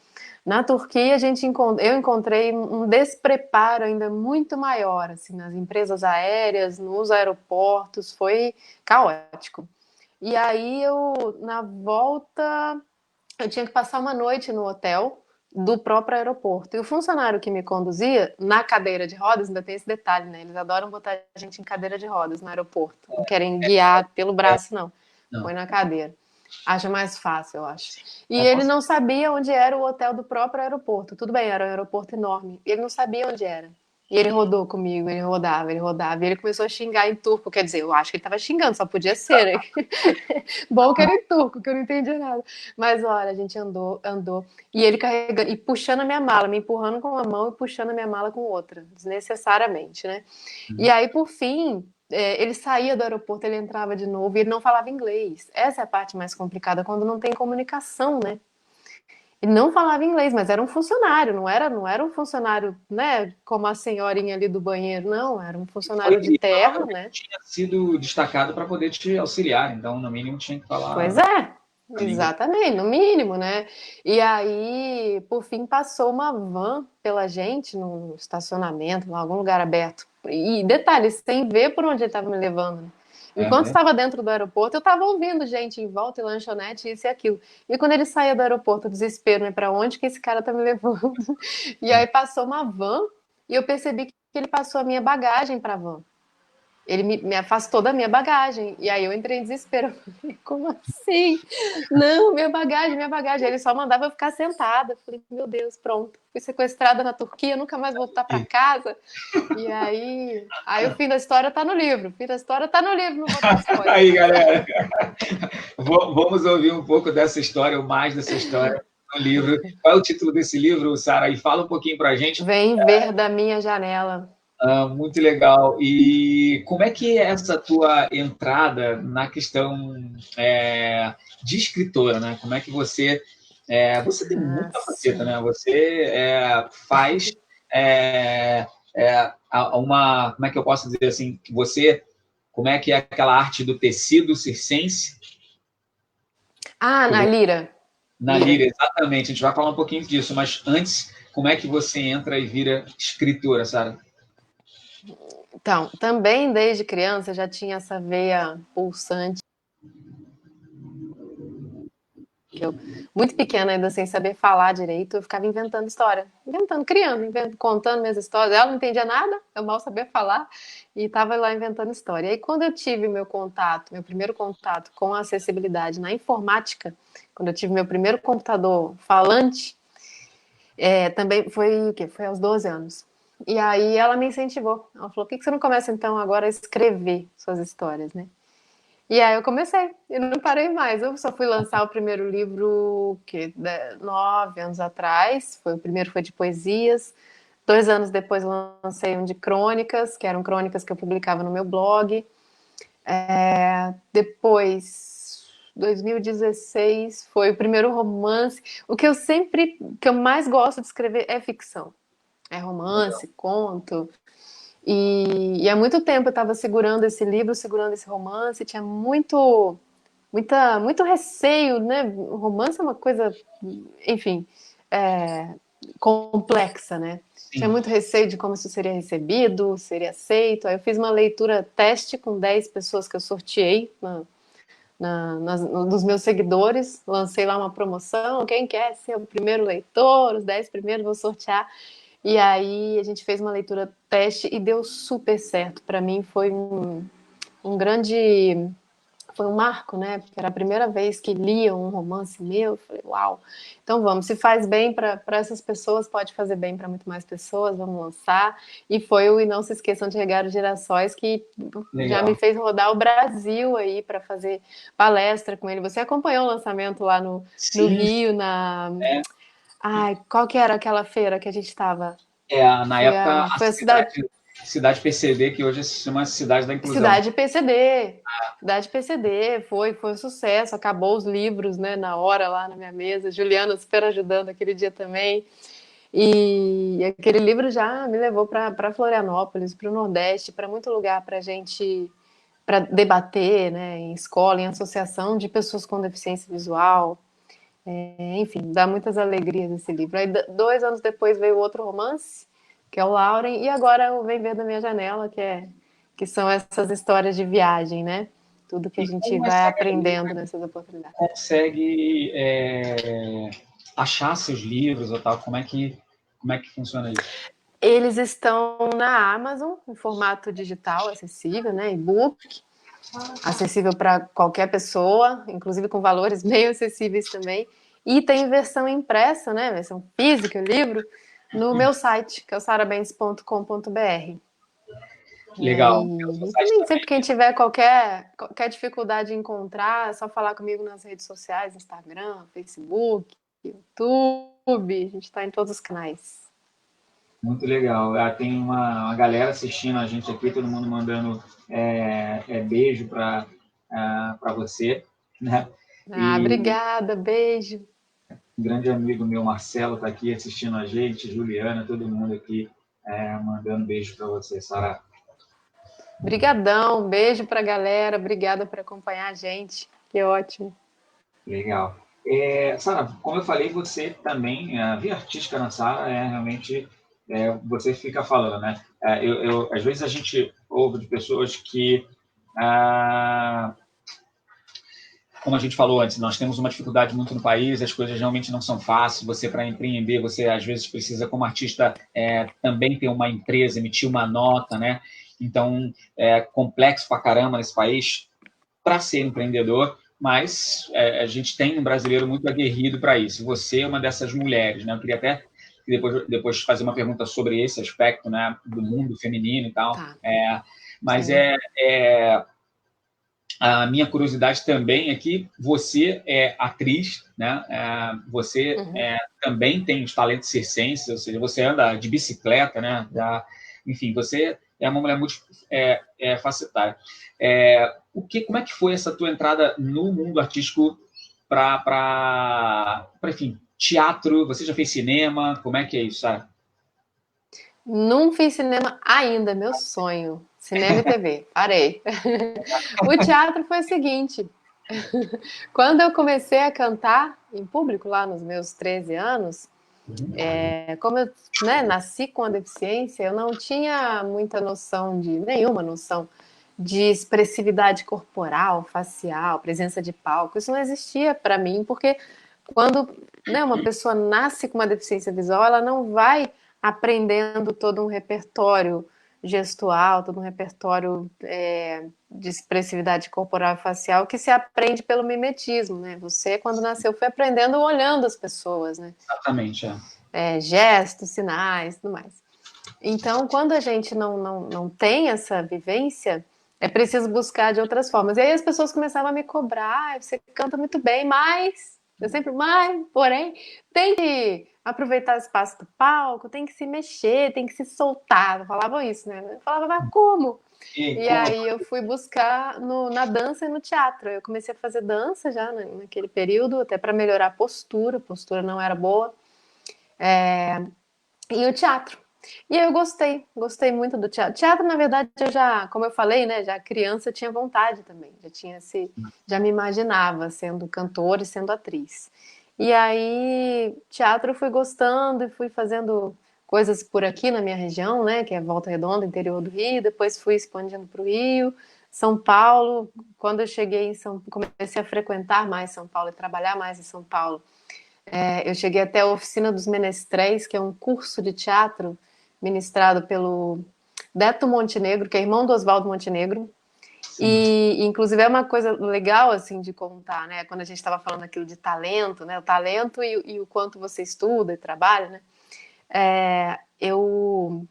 Na Turquia, eu encontrei um despreparo ainda muito maior, assim, nas empresas aéreas, nos aeroportos, foi caótico. E aí na volta, eu tinha que passar uma noite no hotel do próprio aeroporto. E o funcionário que me conduzia, na cadeira de rodas, ainda tem esse detalhe, né? Eles adoram botar a gente em cadeira de rodas no aeroporto. Não querem guiar pelo É, braço, não. não. Põe na cadeira. Acha mais fácil, eu acho. E É, ele não sabia onde era o hotel do próprio aeroporto. Tudo bem, era um aeroporto enorme. Ele não sabia onde era. E ele rodou comigo, ele rodava, ele rodava. E ele começou a xingar em turco. Quer dizer, eu acho que ele estava xingando, só podia ser, né? Bom que era em turco, que eu não entendia nada. Mas olha, a gente andou, andou. E ele carregando, e puxando a minha mala, me empurrando com uma mão e puxando a minha mala com outra, desnecessariamente, né? E aí, por fim, ele saía do aeroporto, ele entrava de novo e ele não falava inglês. Essa é a parte mais complicada, quando não tem comunicação, né? Ele não falava inglês, mas era um funcionário, não era um funcionário, né, como a senhorinha ali do banheiro, não, era um funcionário de foi, terra, provavelmente né? tinha sido destacado para poder te auxiliar, então, no mínimo, tinha que Pois falar é, a língua. exatamente, no mínimo, né? E aí, por fim, passou uma van pela gente no estacionamento, em algum lugar aberto. E detalhe, sem ver por onde ele estava me levando, né? Enquanto É, estava dentro do aeroporto, eu estava ouvindo gente em volta e lanchonete, isso e aquilo. E quando ele saía do aeroporto, o desespero, né? Para onde que esse cara tá me levando? E é. aí passou uma van e eu percebi que ele passou a minha bagagem para a van. Ele me afastou da minha bagagem. E aí eu entrei em desespero. Eu falei, como assim? Não, minha bagagem, minha bagagem. Ele só mandava eu ficar sentada. Eu falei, meu Deus, pronto. Fui sequestrada na Turquia, nunca mais voltar para E casa. E aí o fim da história tá no livro. O fim da história tá no livro, não vou dar spoiler, aí, não. galera, vamos ouvir um pouco dessa história, ou mais dessa história, no livro. Qual é o título desse livro, Sara? E fala um pouquinho para a gente. Vem ver da minha janela. Ah, muito legal. E como é que é essa tua entrada na questão de escritora, né? Como é que você tem Ah, muita faceta, sim. né? Você faz é, uma, como é que eu posso dizer assim, como é que é aquela arte do tecido circense Ah, que na você, Lira. na Lira. lira, exatamente. A gente vai falar um pouquinho disso, mas antes, como é que você entra e vira escritora, Sara? Então, também desde criança eu já tinha essa veia pulsante. Eu, muito pequena, ainda sem saber falar direito, eu ficava inventando história, inventando, criando, contando minhas histórias. Ela não entendia nada, eu mal sabia falar e estava lá inventando história. E aí, quando eu tive meu primeiro contato com a acessibilidade na informática, quando eu tive meu primeiro computador falante, também foi o quê? Foi aos 12 anos. E aí ela me incentivou. Ela falou: por que você não começa então agora a escrever suas histórias, né? E aí eu comecei, e não parei mais. Eu só fui lançar o primeiro livro que 9 anos atrás. O primeiro foi de poesias. 2 anos depois eu lancei um de crônicas, que eram crônicas que eu publicava no meu blog. Depois, 2016, foi o primeiro romance. O que eu mais gosto de escrever é ficção. É romance, conto. E há muito tempo eu estava segurando esse livro, segurando esse romance, tinha muito receio, né? O romance é uma coisa, enfim, é, complexa, né? Tinha Sim. muito receio de como isso seria recebido, seria aceito. Aí eu fiz uma leitura teste com 10 pessoas que eu sorteei dos meus seguidores, lancei lá uma promoção, quem quer ser o primeiro leitor, os 10 primeiros vou sortear. E aí a gente fez uma leitura teste e deu super certo. Para mim foi um grande foi um marco, né? Porque era a primeira vez que lia um romance meu. Eu falei, uau, então vamos, se faz bem para essas pessoas, pode fazer bem para muito mais pessoas, vamos lançar. E foi o E Não Se Esqueçam de Regar os Girassóis, que já me Legal. fez rodar o Brasil aí para fazer palestra com ele. Você acompanhou o lançamento lá no Sim, Rio, na. é, Ai, qual que era aquela feira que a gente estava? na Foi época a, a foi a cidade. cidade PCD, que hoje se chama Cidade da Inclusão. Cidade PCD. Cidade PCD, foi um sucesso. Acabou os livros, né, na hora lá na minha mesa. Juliana super ajudando aquele dia também. E aquele livro já me levou para Florianópolis, para o Nordeste, para muito lugar para gente para debater, né, em escola, em associação de pessoas com deficiência visual. Enfim, dá muitas alegrias esse livro. Aí, 2 anos depois veio outro romance, que é o Lauren, e agora o Vem Ver da Minha Janela, que são essas histórias de viagem, né? Tudo que a E gente como vai essa galera aprendendo nessas oportunidades. consegue achar seus livros ou tal? Como é que funciona isso? Eles estão na Amazon, em formato digital, acessível, né? E-book, acessível para qualquer pessoa, inclusive com valores meio acessíveis também. E tem versão impressa, né? Versão física, o livro, no meu site, que é o sarabens.com.br. E Legal. aí, O seu e site também, também. sempre que a gente tiver qualquer dificuldade em encontrar, é só falar comigo nas redes sociais, Instagram, Facebook, YouTube, a gente está em todos os canais. Muito legal. Tem uma galera assistindo a gente aqui, todo mundo mandando beijo para você, né? Ah, E obrigada, beijo. um grande amigo meu, Marcelo, está aqui assistindo a gente, Juliana, todo mundo aqui mandando beijo para você, Sara. Brigadão, beijo pra galera, obrigada por acompanhar a gente, que ótimo. Legal. Sara, como eu falei, você também, a via artística na Sara realmente, você fica falando, né? Às vezes a gente ouve de pessoas que, ah, como a gente falou antes, nós temos uma dificuldade muito no país, as coisas realmente não são fáceis. Você, para empreender, você às vezes precisa, como artista, também ter uma empresa, emitir uma nota, né? Então, é complexo pra caramba nesse país para ser empreendedor, mas a gente tem um brasileiro muito aguerrido para isso. Você é uma dessas mulheres, né? Eu queria até depois fazer uma pergunta sobre esse aspecto, né, do mundo feminino e tal. Tá, Mas sim. a minha curiosidade também é que você é atriz, né? Você Uhum. também tem os talentos circenses, ou seja, você anda de bicicleta, né? Enfim, você é uma mulher muito facetada. Como é que foi essa tua entrada no mundo artístico enfim, teatro? Você já fez cinema? Como é que é isso, Sara? Não fiz cinema ainda, meu sonho. Cinema e TV, parei. O teatro foi o seguinte: quando eu comecei a cantar em público, lá nos meus 13 anos, como eu, né, nasci com a deficiência, eu não tinha muita noção nenhuma noção de expressividade corporal, facial, presença de palco. Isso não existia para mim, porque quando, né, uma pessoa nasce com uma deficiência visual, ela não vai aprendendo todo um repertório gestual, todo um repertório de expressividade corporal e facial que se aprende pelo mimetismo, né? Você, quando nasceu, foi aprendendo olhando as pessoas, né? Exatamente. Gestos, sinais, tudo mais. Então, quando a gente não tem essa vivência, é preciso buscar de outras formas. E aí as pessoas começavam a me cobrar, você canta muito bem, mas, eu sempre, mas, porém, tem que aproveitar o espaço do palco, tem que se mexer, tem que se soltar. Falavam isso, né? Eu falava, mas como? E E como... aí eu fui buscar na dança e no teatro. Eu comecei a fazer dança já naquele período, até para melhorar a postura não era boa. E o teatro. E eu gostei muito do teatro. Teatro, na verdade, eu já, como eu falei, né, já criança eu tinha vontade também, já me imaginava sendo cantora e sendo atriz. E aí, teatro eu fui gostando e fui fazendo coisas por aqui na minha região, né, que é Volta Redonda, interior do Rio, depois fui expandindo para o Rio, São Paulo. Quando eu cheguei comecei a frequentar mais São Paulo e trabalhar mais em São Paulo, eu cheguei até a Oficina dos Menestréis, que é um curso de teatro ministrado pelo Beto Montenegro, que é irmão do Oswaldo Montenegro. Sim. E, inclusive, é uma coisa legal, assim, de contar, né? Quando a gente estava falando aquilo de talento, né? O talento e o quanto você estuda e trabalha, né? É, eu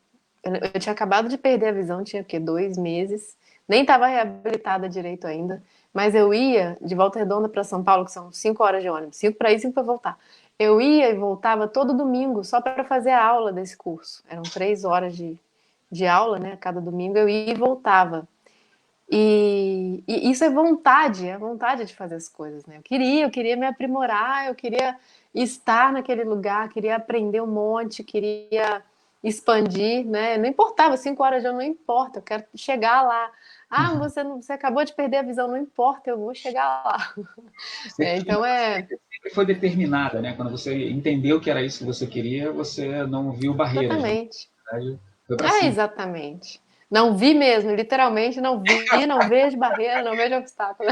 tinha acabado de perder a visão, tinha o quê? 2 meses. Nem estava reabilitada direito ainda. Mas eu ia de Volta Redonda para São Paulo, que são 5 horas de ônibus. 5 para ir, 5 para voltar. Eu ia e voltava todo domingo só para fazer a aula desse curso. Eram 3 horas de aula, né? Cada domingo eu ia e voltava. E isso é a vontade de fazer as coisas, né? Eu queria me aprimorar, eu queria estar naquele lugar, queria aprender um monte, queria expandir, né? Não importava, 5 horas já não importa, eu quero chegar lá. Ah, você acabou de perder a visão, não importa, eu vou chegar lá. Você tinha, Então sempre foi determinada, né? Quando você entendeu que era isso que você queria, você não viu barreiras, né? exatamente. Na verdade, foi para É, cima. exatamente. Não vi mesmo, literalmente não vi, não vejo barreira, não vejo obstáculo.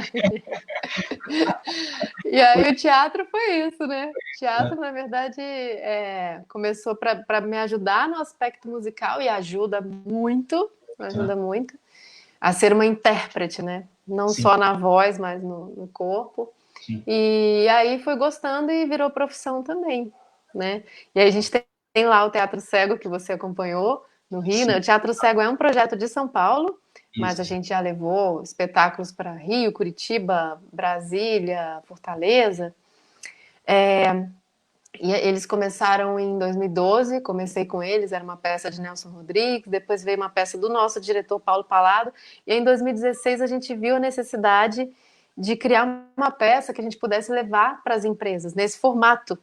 E aí o teatro foi isso, né? Teatro, na verdade, começou para me ajudar no aspecto musical e ajuda muito a ser uma intérprete, né? Não Sim, só na voz, mas no corpo. sim. E aí foi gostando e virou profissão também, né? E aí a gente tem lá o Teatro Cego que você acompanhou no Rio, né? Sim, O Teatro Cego é um projeto de São Paulo, mas a isso. gente já levou espetáculos para Rio, Curitiba, Brasília, Fortaleza. E eles começaram em 2012, comecei com eles, era uma peça de Nelson Rodrigues, depois veio uma peça do nosso diretor Paulo Palado, e em 2016 a gente viu a necessidade de criar uma peça que a gente pudesse levar para as empresas, nesse formato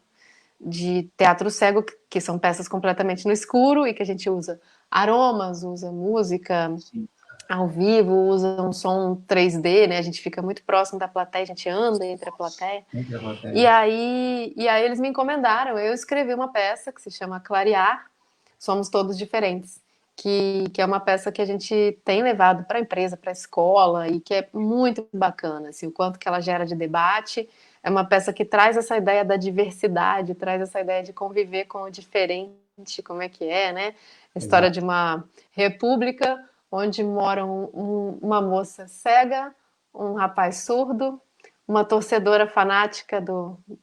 de teatro cego, que são peças completamente no escuro e que a gente usa aromas, usa música, Sim, ao vivo, usa um som 3D, né? A gente fica muito próximo da plateia, a gente anda entre a plateia. entre a E plateia. aí, e aí eles me encomendaram, eu escrevi uma peça que se chama Clarear, Somos Todos Diferentes, que é uma peça que a gente tem levado para a empresa, para a escola, e que é muito bacana, assim, o quanto que ela gera de debate. É uma peça que traz essa ideia da diversidade, traz essa ideia de conviver com o diferente, como é que é, né? A história Exato. de uma república onde moram uma moça cega, um rapaz surdo, uma torcedora fanática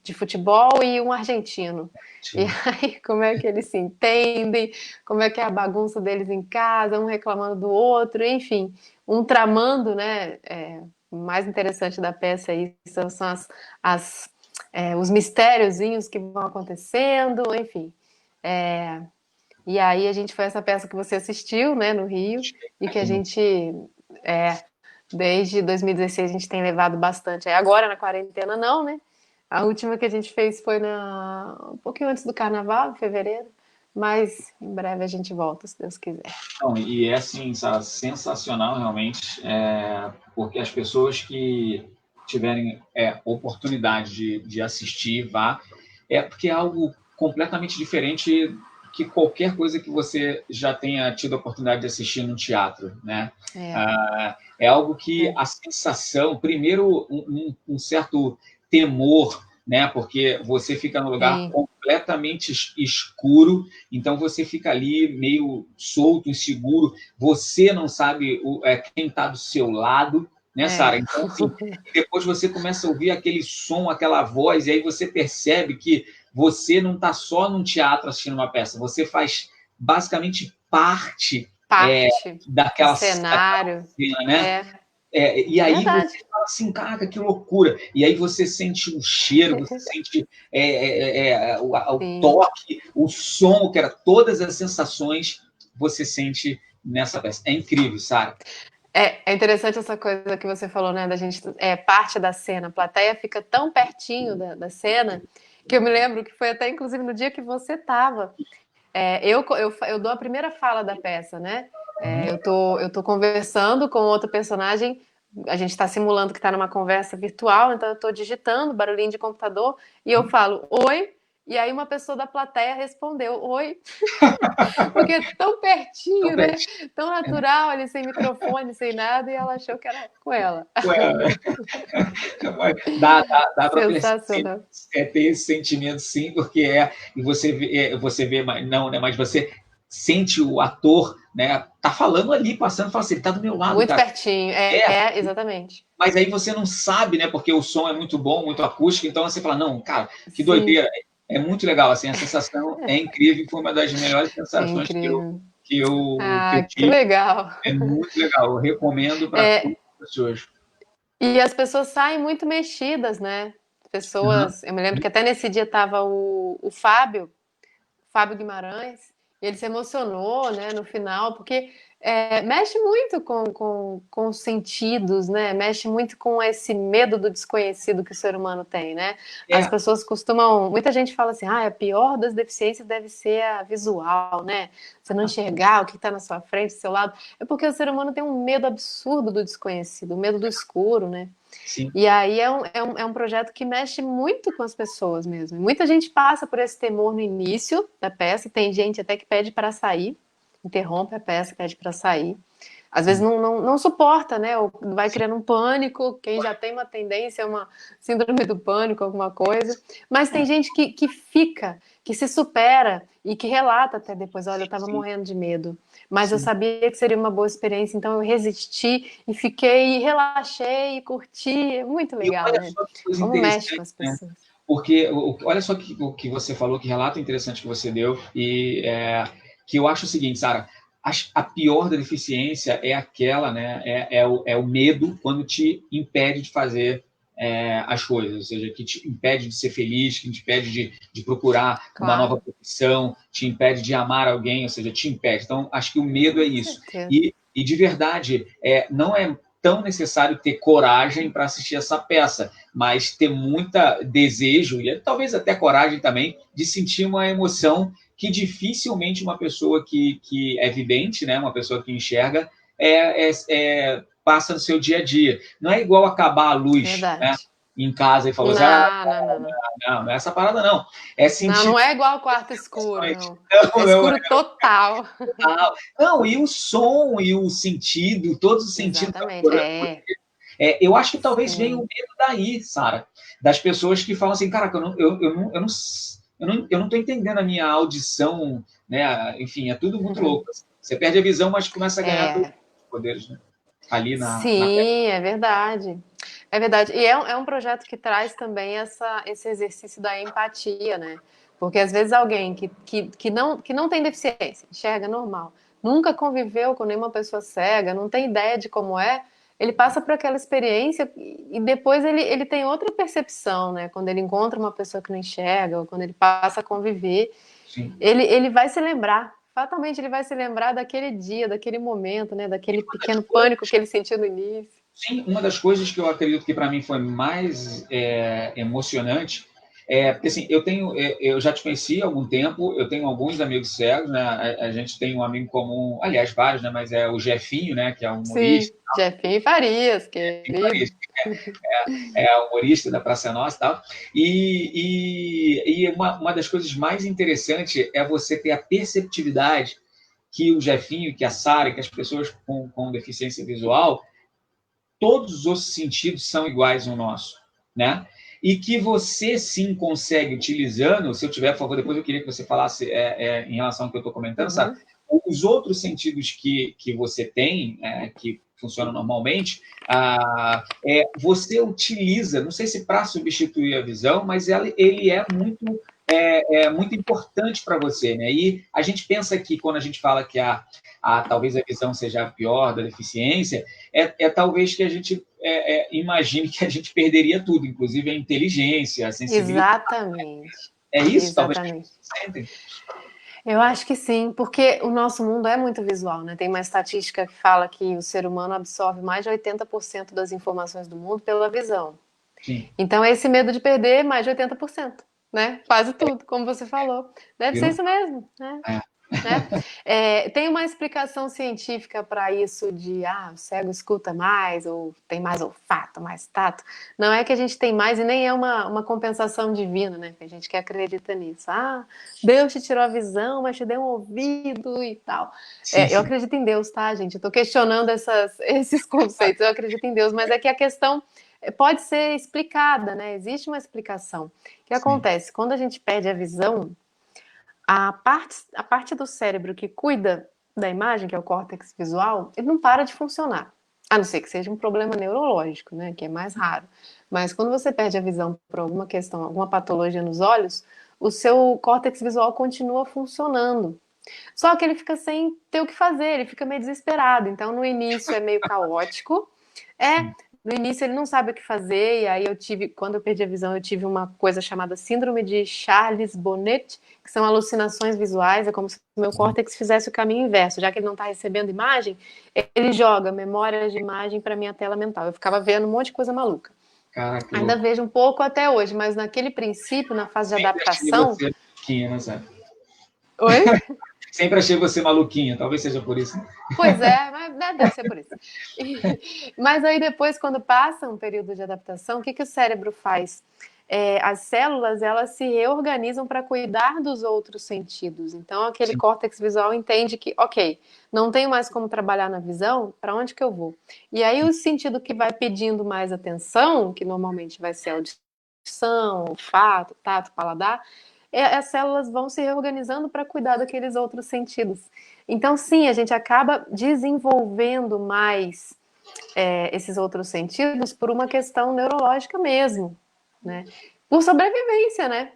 de futebol e um argentino. E Sim. aí, como é que eles se entendem? Como é que é a bagunça deles em casa, um reclamando do outro, enfim, um tramando, né? O mais interessante da peça aí são os mistériozinhos que vão acontecendo, enfim. E aí a gente foi essa peça que você assistiu, né, no Rio, e que a Aqui no... gente é, desde 2016 a gente tem levado bastante. Aí agora na quarentena não, né? A última que a gente fez foi um pouquinho antes do carnaval, em fevereiro. Mas em breve a gente volta, se Deus quiser. Não, e é assim, sabe, sensacional realmente, porque as pessoas que tiverem oportunidade de assistir, vá, porque é algo completamente diferente que qualquer coisa que você já tenha tido a oportunidade de assistir no teatro, né? É, É algo que é, a sensação, primeiro um certo temor, né? Porque você fica num lugar sim, completamente escuro, então você fica ali meio solto, inseguro, você não sabe quem está do seu lado, né, é, Sara? Então, assim, depois você começa a ouvir aquele som, aquela voz, e aí você percebe que você não está só num teatro assistindo uma peça, você faz basicamente parte parte do daquela cenário. cena, né? É, E aí verdade. você fala assim, caraca, que loucura. E aí você sente o cheiro, você sente o Sim. toque, o som, que era todas as sensações você sente nessa peça. É incrível, Sara. É interessante essa coisa que você falou, né? Da gente parte da cena. A plateia fica tão pertinho da cena que eu me lembro que foi até inclusive no dia que você estava. Eu dou a primeira fala da peça, né? Eu tô conversando com outro personagem, a gente está simulando que está numa conversa virtual, então eu estou digitando barulhinho de computador e eu falo oi, e aí uma pessoa da plateia respondeu oi, porque é tão Então, pertinho, né? Tão natural, ali sem microfone, sem nada, e ela achou que era com ela. dá para Sensacional. ter esse sentimento, sim, porque e você vê, não, né? Mas você sente o ator, né, tá falando ali, passando, fala assim, ele tá do meu lado. Muito cara. pertinho, exatamente. Mas aí você não sabe, né, porque o som é muito bom, muito acústico, então você fala, não, cara, que Sim, doideira. É muito legal, assim, a sensação é incrível, foi uma das melhores é sensações incrível. que eu Que tive. legal. É muito legal, eu recomendo para todas É, as pessoas. e as pessoas saem muito mexidas, né? Uhum. Pessoas, eu me lembro que até nesse dia estava o Fábio Guimarães, e ele se emocionou, né, no final, porque mexe muito com os sentidos, né? Mexe muito com esse medo do desconhecido que o ser humano tem, né? As É, pessoas costumam, muita gente fala assim, a pior das deficiências deve ser a visual, né? Você não enxergar o que está na sua frente, do seu lado. É porque o ser humano tem um medo absurdo do desconhecido, o medo do escuro, né? sim. E aí é um projeto que mexe muito com as pessoas mesmo. Muita gente passa por esse temor no início da peça, tem gente até que pede para sair, interrompe a peça, pede para sair. Às vezes não suporta, né? Ou vai criando um pânico, quem já tem uma tendência, uma síndrome do pânico, alguma coisa. Mas tem gente que fica, que se supera e que relata até depois: olha, eu estava Sim, morrendo de medo, mas eu sim. sabia que seria uma boa experiência, então eu resisti e fiquei, e relaxei e curti. É muito E legal, olha né? só que coisa Como mexe com interessante, as né? pessoas. Porque olha só o que você falou, que relato interessante que você deu, e que eu acho o seguinte, Sara, a pior da deficiência é aquela, né? É o medo quando te impede de fazer as coisas, ou seja, que te impede de ser feliz, que te impede de procurar uma nova Claro, profissão, te impede de amar alguém, ou seja, te impede. Então, acho que o medo é com isso. certeza. E de verdade, não é tão necessário ter coragem para assistir essa peça, mas ter muita desejo e talvez até coragem também de sentir uma emoção que dificilmente uma pessoa que é vidente, né, uma pessoa que enxerga, passa no seu dia a dia. Não é igual acabar a luz, né, Verdade. em casa e falou assim, Não, não, não, não. não é essa parada não. É Não, sentir não é igual ao quarto escuro, não. É não, não, escuro total. não, e o som e o sentido, todos os sentidos Exatamente. eu acho que talvez venha o Sim. medo daí, Sara, das pessoas que falam assim, cara, eu não estou entendendo a minha audição, né? Enfim, é tudo muito louco. Assim. Você perde a visão, mas começa a ganhar todos É. os poderes, né? Ali na tela. Sim, é verdade. É verdade. E é um projeto que traz também esse exercício da empatia, né? Porque às vezes alguém que não tem deficiência, enxerga normal, nunca conviveu com nenhuma pessoa cega, não tem ideia de como é, ele passa por aquela experiência e depois ele tem outra percepção, né? Quando ele encontra uma pessoa que não enxerga, ou quando ele passa a conviver, Sim. ele vai se lembrar. Fatalmente ele vai se lembrar daquele dia, daquele momento, né? Daquele pequeno pânico que ele sentiu no início. Sim, uma das coisas que eu acredito que para mim foi mais emocionante porque assim, eu já te conheci há algum tempo, eu tenho alguns amigos cegos, né? A gente tem um amigo comum, aliás, vários, né? Mas é o Jefinho, né? Que é um Sim, humorista, Jefinho Farias, querido. humorista da Praça Nossa e tal. E uma das coisas mais interessantes é você ter a perceptividade que o Jefinho, que a Sara, que as pessoas com deficiência visual todos os sentidos são iguais ao nosso, né? E que você sim consegue utilizando, se eu tiver, por favor, depois eu queria que você falasse em relação ao que eu estou comentando, sabe? Uhum. Os outros sentidos que você tem, que funcionam normalmente, você utiliza, não sei se para substituir a visão, mas ele é muito importante para você, né? E a gente pensa que quando a gente fala que talvez a visão seja a pior da deficiência, talvez que a gente imagine que a gente perderia tudo, inclusive a inteligência, a sensibilidade. Exatamente. É isso, talvez, que Exatamente. sentem. Eu acho que sim, porque o nosso mundo é muito visual, né? Tem uma estatística que fala que o ser humano absorve mais de 80% das informações do mundo pela visão. Sim, Então, esse medo de perder mais de 80%, né? Quase tudo, como você falou. Deve ser viu? isso mesmo, né? É. Né? Tem uma explicação científica para isso de o cego escuta mais, ou tem mais olfato, mais tato. Não é que a gente tem mais e nem é uma compensação divina, né? Que a gente que acredita nisso. Deus te tirou a visão, mas te deu um ouvido e tal. Sim, Eu sim, acredito em Deus, tá, gente? Eu tô questionando esses conceitos. Eu acredito em Deus, mas é que a questão pode ser explicada, né? Existe uma explicação. O que sim. acontece? Quando a gente perde a visão, A parte do cérebro que cuida da imagem, que é o córtex visual, ele não para de funcionar. A não ser que seja um problema neurológico, né, que é mais raro. Mas quando você perde a visão por alguma questão, alguma patologia nos olhos, o seu córtex visual continua funcionando. Só que ele fica sem ter o que fazer, ele fica meio desesperado. Então, no início é meio caótico. No início ele não sabe o que fazer, e aí quando eu perdi a visão, eu tive uma coisa chamada síndrome de Charles-Bonnet, que são alucinações visuais, é como se o meu córtex fizesse o caminho inverso, já que ele não está recebendo imagem, ele joga memórias de imagem para minha tela mental. Eu ficava vendo um monte de coisa maluca. Caraca, que Ainda louco. vejo um pouco até hoje, mas naquele princípio, na fase de Sempre achei adaptação. você maluquinha, né, Sara? Oi? Sempre achei você maluquinha, talvez seja por isso. Pois é, mas deve ser por isso. Mas aí depois, quando passa um período de adaptação, o que o cérebro faz? As células, elas se reorganizam para cuidar dos outros sentidos. Então, aquele Sim. córtex visual entende que, ok, não tenho mais como trabalhar na visão, para onde que eu vou? E aí o sentido que vai pedindo mais atenção, que normalmente vai ser a audição, olfato, tato, paladar, as células vão se reorganizando para cuidar daqueles outros sentidos. Então, sim, a gente acaba desenvolvendo mais esses outros sentidos por uma questão neurológica mesmo, né? Por sobrevivência, né?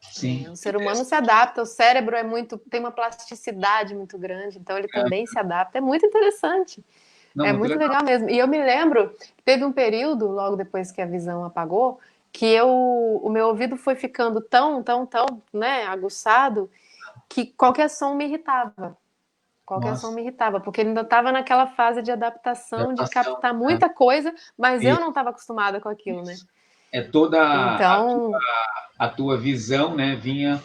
Sim. O ser humano se adapta, o cérebro tem uma plasticidade muito grande, então ele também se adapta. É muito interessante. Não, É muito muito legal. legal mesmo. E eu me lembro que teve um período, logo depois que a visão apagou, que o meu ouvido foi ficando tão, né, aguçado, que qualquer som me irritava. Qualquer som Nossa, me irritava, porque ele ainda estava naquela fase de adaptação, de adaptação. captar muita coisa, mas eu Isso, não estava acostumada com aquilo, né? isso. É toda Então, a tua visão, né, vinha,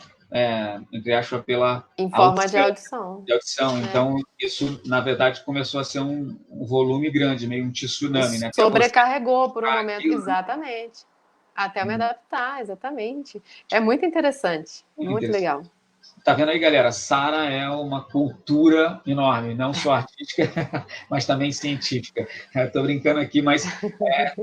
entre aspas, pela em forma de audição, audição, de audição. né? Então, isso, na verdade, começou a ser um volume grande, meio um tsunami, né? Até você Sobrecarregou por um para momento, aquilo, né? exatamente. Até eu me Hum, adaptar, exatamente. É muito interessante, muito muito interessante. legal. Tá vendo aí, galera? Sara é uma cultura enorme, não só artística, mas também científica. Estou brincando aqui, mas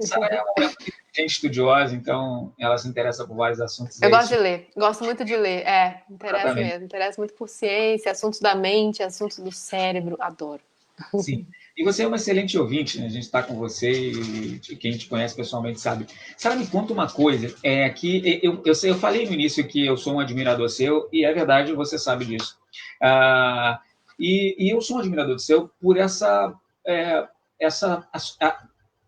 Sara é uma mulher muito inteligente, estudiosa, então ela se interessa por vários assuntos, Eu é gosto isso de ler, gosto muito de ler. Interessa exatamente. mesmo. Interessa muito por ciência, assuntos da mente, assuntos do cérebro. Adoro. Sim. E você é uma excelente ouvinte, né? A gente está com você e quem te conhece pessoalmente sabe. Sara, me conta uma coisa, é que eu falei no início que eu sou um admirador seu, e é verdade, você sabe disso. Ah, e eu sou um admirador seu por é, essa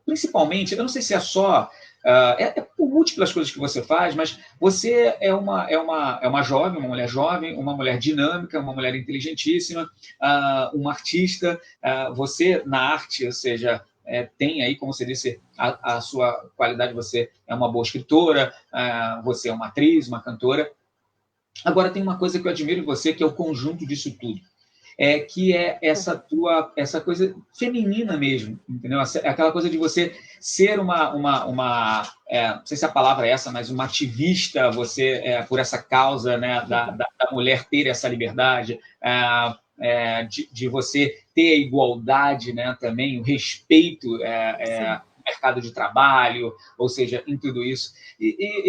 principalmente, eu não sei se é só, é por múltiplas coisas que você faz, mas você é uma jovem, uma mulher jovem, uma mulher dinâmica, uma mulher inteligentíssima, uma artista, você na arte, ou seja, tem aí, como você disse, a sua qualidade, você é uma boa escritora, você é uma atriz, uma cantora. Agora tem uma coisa que eu admiro em você, que é o conjunto disso tudo. Que é essa coisa feminina mesmo, entendeu? Aquela coisa de você ser não sei se a palavra é essa, mas uma ativista, você por essa causa, né, da mulher ter essa liberdade, de você ter a igualdade, né, também o respeito Sim. no mercado de trabalho, ou seja, em tudo isso.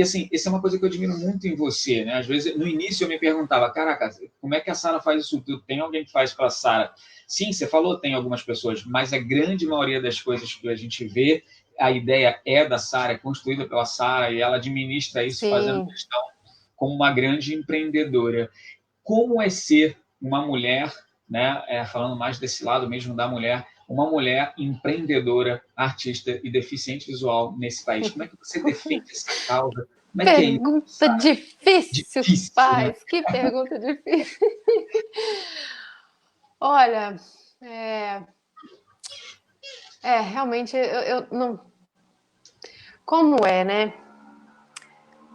Assim, essa é uma coisa que eu admiro muito em você, né? Às vezes, no início eu me perguntava, caraca, como é que a Sara faz isso tudo? Tem alguém que faz para a Sara? Sim, você falou, tem algumas pessoas, mas a grande maioria das coisas que a gente vê, a ideia é da Sara, é construída pela Sara, e ela administra isso fazendo Sim. questão como uma grande empreendedora. Como é ser uma mulher, né, falando mais desse lado mesmo da mulher, uma mulher empreendedora, artista e deficiente visual nesse país? Como é que você defende essa causa? Como é que é isso, Pergunta Sara? difícil, Difícil, né? paz. Que pergunta difícil. Olha, é, realmente eu não. Como é, né?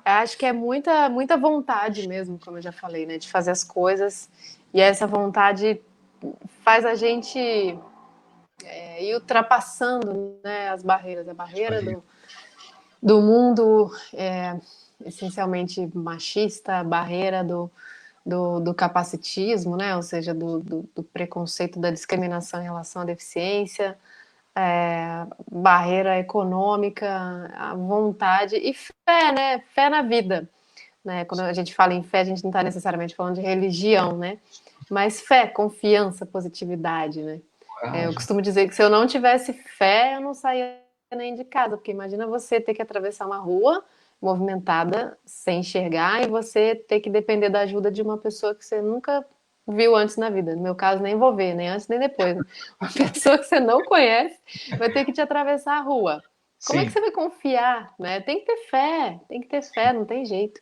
Acho que é muita vontade mesmo, como eu já falei, né? De fazer as coisas. E essa vontade faz a gente ir ultrapassando, né, as barreiras. A barreira do mundo essencialmente machista, a barreira do capacitismo, né? Ou seja, do preconceito, da discriminação em relação à deficiência, barreira econômica, a vontade e fé, né? Fé na vida. né? Quando a gente fala em fé, a gente não está necessariamente falando de religião, né? Mas fé, confiança, positividade, né? Eu Coragem. costumo dizer que se eu não tivesse fé, eu não saía nem de casa, porque imagina você ter que atravessar uma rua movimentada sem enxergar e você ter que depender da ajuda de uma pessoa que você nunca viu antes na vida. No meu caso, nem vou ver, nem antes nem depois, né? Uma pessoa que você não conhece vai ter que te atravessar a rua. Como é que Sim, você vai confiar, né? Tem que ter fé, não tem jeito.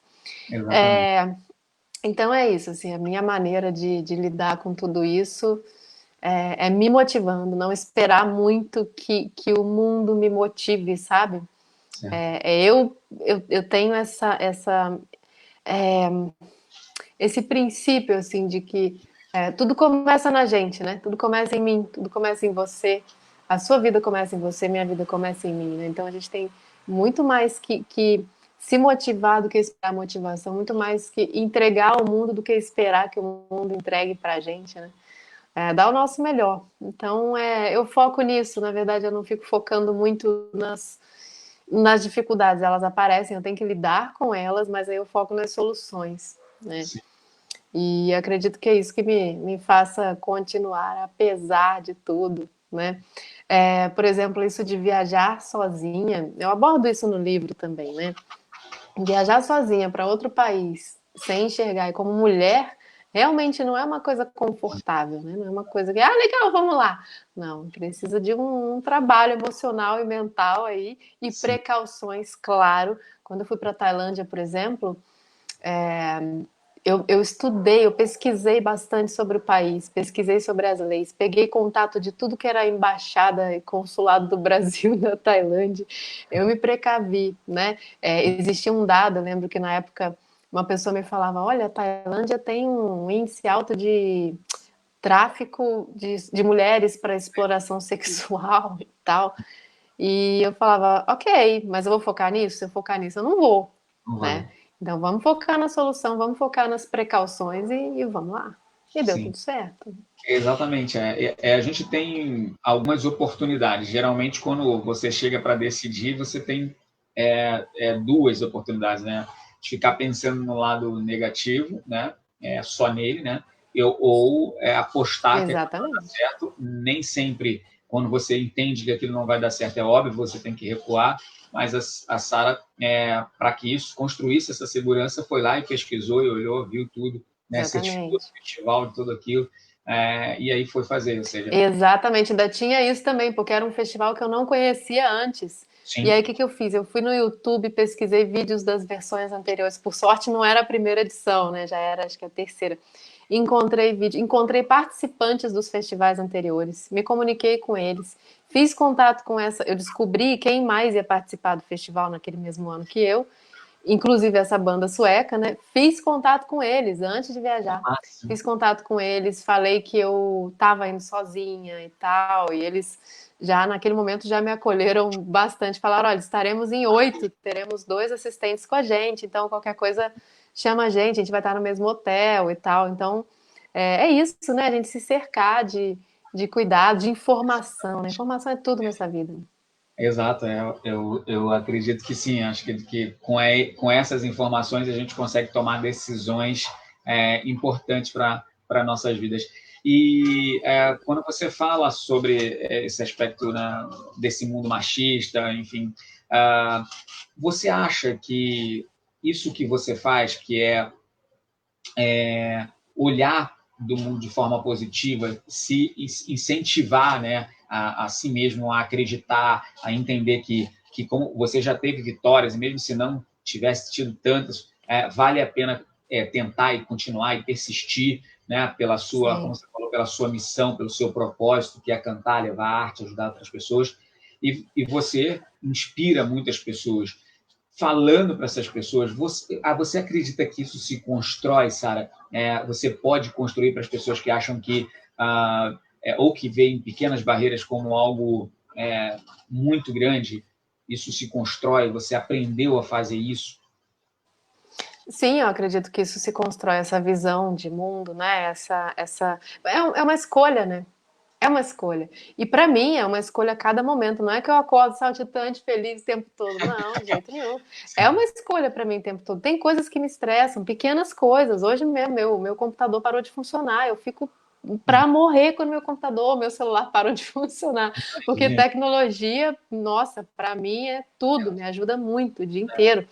exatamente. É, então é isso, assim, a minha maneira de lidar com tudo isso é me motivando, não esperar muito que o mundo me motive, sabe? Certo. Eu tenho esse princípio, assim, de que tudo começa na gente, né? Tudo começa em mim, tudo começa em você. A sua vida começa em você, minha vida começa em mim, né? Então a gente tem muito mais que se motivar do que esperar motivação, muito mais que entregar ao mundo do que esperar que o mundo entregue pra gente, né? Dar o nosso melhor. Então, eu foco nisso. Na verdade, eu não fico focando muito nas dificuldades. Elas aparecem, eu tenho que lidar com elas, mas aí eu foco nas soluções, né? Sim. E acredito que é isso que me faça continuar, apesar de tudo, né? Por exemplo, isso de viajar sozinha, eu abordo isso no livro também, né? Viajar sozinha para outro país, sem enxergar, e como mulher, realmente não é uma coisa confortável, né? Não é uma coisa que, legal, vamos lá. Não, precisa de um trabalho emocional e mental aí, e Sim. precauções, claro. Quando eu fui para a Tailândia, por exemplo, eu estudei, eu pesquisei bastante sobre o país, pesquisei sobre as leis, peguei contato de tudo que era embaixada e consulado do Brasil na Tailândia. Eu me precavi, né? Existia um dado, eu lembro que na época uma pessoa me falava: olha, a Tailândia tem um índice alto de tráfico de mulheres para exploração sexual e tal. E eu falava, ok, mas eu vou focar nisso? Se eu focar nisso, eu não vou, Não vai. né? Então vamos focar na solução, vamos focar nas precauções e vamos lá. E deu Sim. tudo certo. Exatamente. A gente tem algumas oportunidades. Geralmente, quando você chega para decidir, você tem duas oportunidades, né? De ficar pensando no lado negativo, né? Só nele, né? Ou apostar que aquilo vai dar Exatamente. certo. Nem sempre, quando você entende que aquilo não vai dar certo, é óbvio, você tem que recuar. Mas a Sara, para que isso construísse essa segurança, foi lá e pesquisou e olhou, viu tudo, né? Certificou o Exatamente. festival de tudo aquilo. E aí foi fazer, ou seja, Exatamente, ainda tinha isso também, porque era um festival que eu não conhecia antes. E sim, aí, o que que eu fiz? Eu fui no YouTube, pesquisei vídeos das versões anteriores. Por sorte, não era a primeira edição, né? Já era, acho que a terceira. Encontrei vídeo, encontrei participantes dos festivais anteriores, me comuniquei com eles, fiz contato com essa. Eu descobri quem mais ia participar do festival naquele mesmo ano que eu, inclusive essa banda sueca, né? Fiz contato com eles antes de viajar. máximo. Fiz contato com eles, falei que eu estava indo sozinha e tal, e eles já naquele momento já me acolheram bastante. Falaram: olha, estaremos em 8, teremos 2 assistentes com a gente, então qualquer coisa chama a gente vai estar no mesmo hotel e tal. Então é isso, né? A gente se cercar de cuidado, de informação, né? Informação é tudo nessa vida. Exato, eu acredito que sim, acho que com essas informações a gente consegue tomar decisões importantes para nossas vidas. E quando você fala sobre esse aspecto, né, desse mundo machista, enfim, ah, você acha que isso que você faz, que é olhar do mundo de forma positiva, se incentivar, né, a si mesmo a acreditar, a entender que como você já teve vitórias, e mesmo se não tivesse tido tantas, vale a pena tentar e continuar e persistir, né, pela sua, como Sim. você falou, pela sua missão, pelo seu propósito, que é cantar, levar arte, ajudar outras pessoas. E você inspira muitas pessoas falando para essas pessoas. Você acredita que isso se constrói, Sara? Você pode construir para as pessoas que acham que, ou que veem pequenas barreiras como algo muito grande, isso se constrói? Você aprendeu a fazer isso? Sim, eu acredito que isso se constrói, essa visão de mundo, né? É uma escolha, né? É uma escolha. E para mim é uma escolha a cada momento. Não é que eu acordo saltitante, feliz o tempo todo. Não, de jeito nenhum. É Sim. uma escolha para mim o tempo todo. Tem coisas que me estressam, pequenas coisas. Hoje mesmo, meu computador parou de funcionar. Eu fico para morrer quando meu computador, meu celular parou de funcionar. Porque Imagina. tecnologia, nossa, para mim é tudo. Me ajuda muito o dia É. inteiro.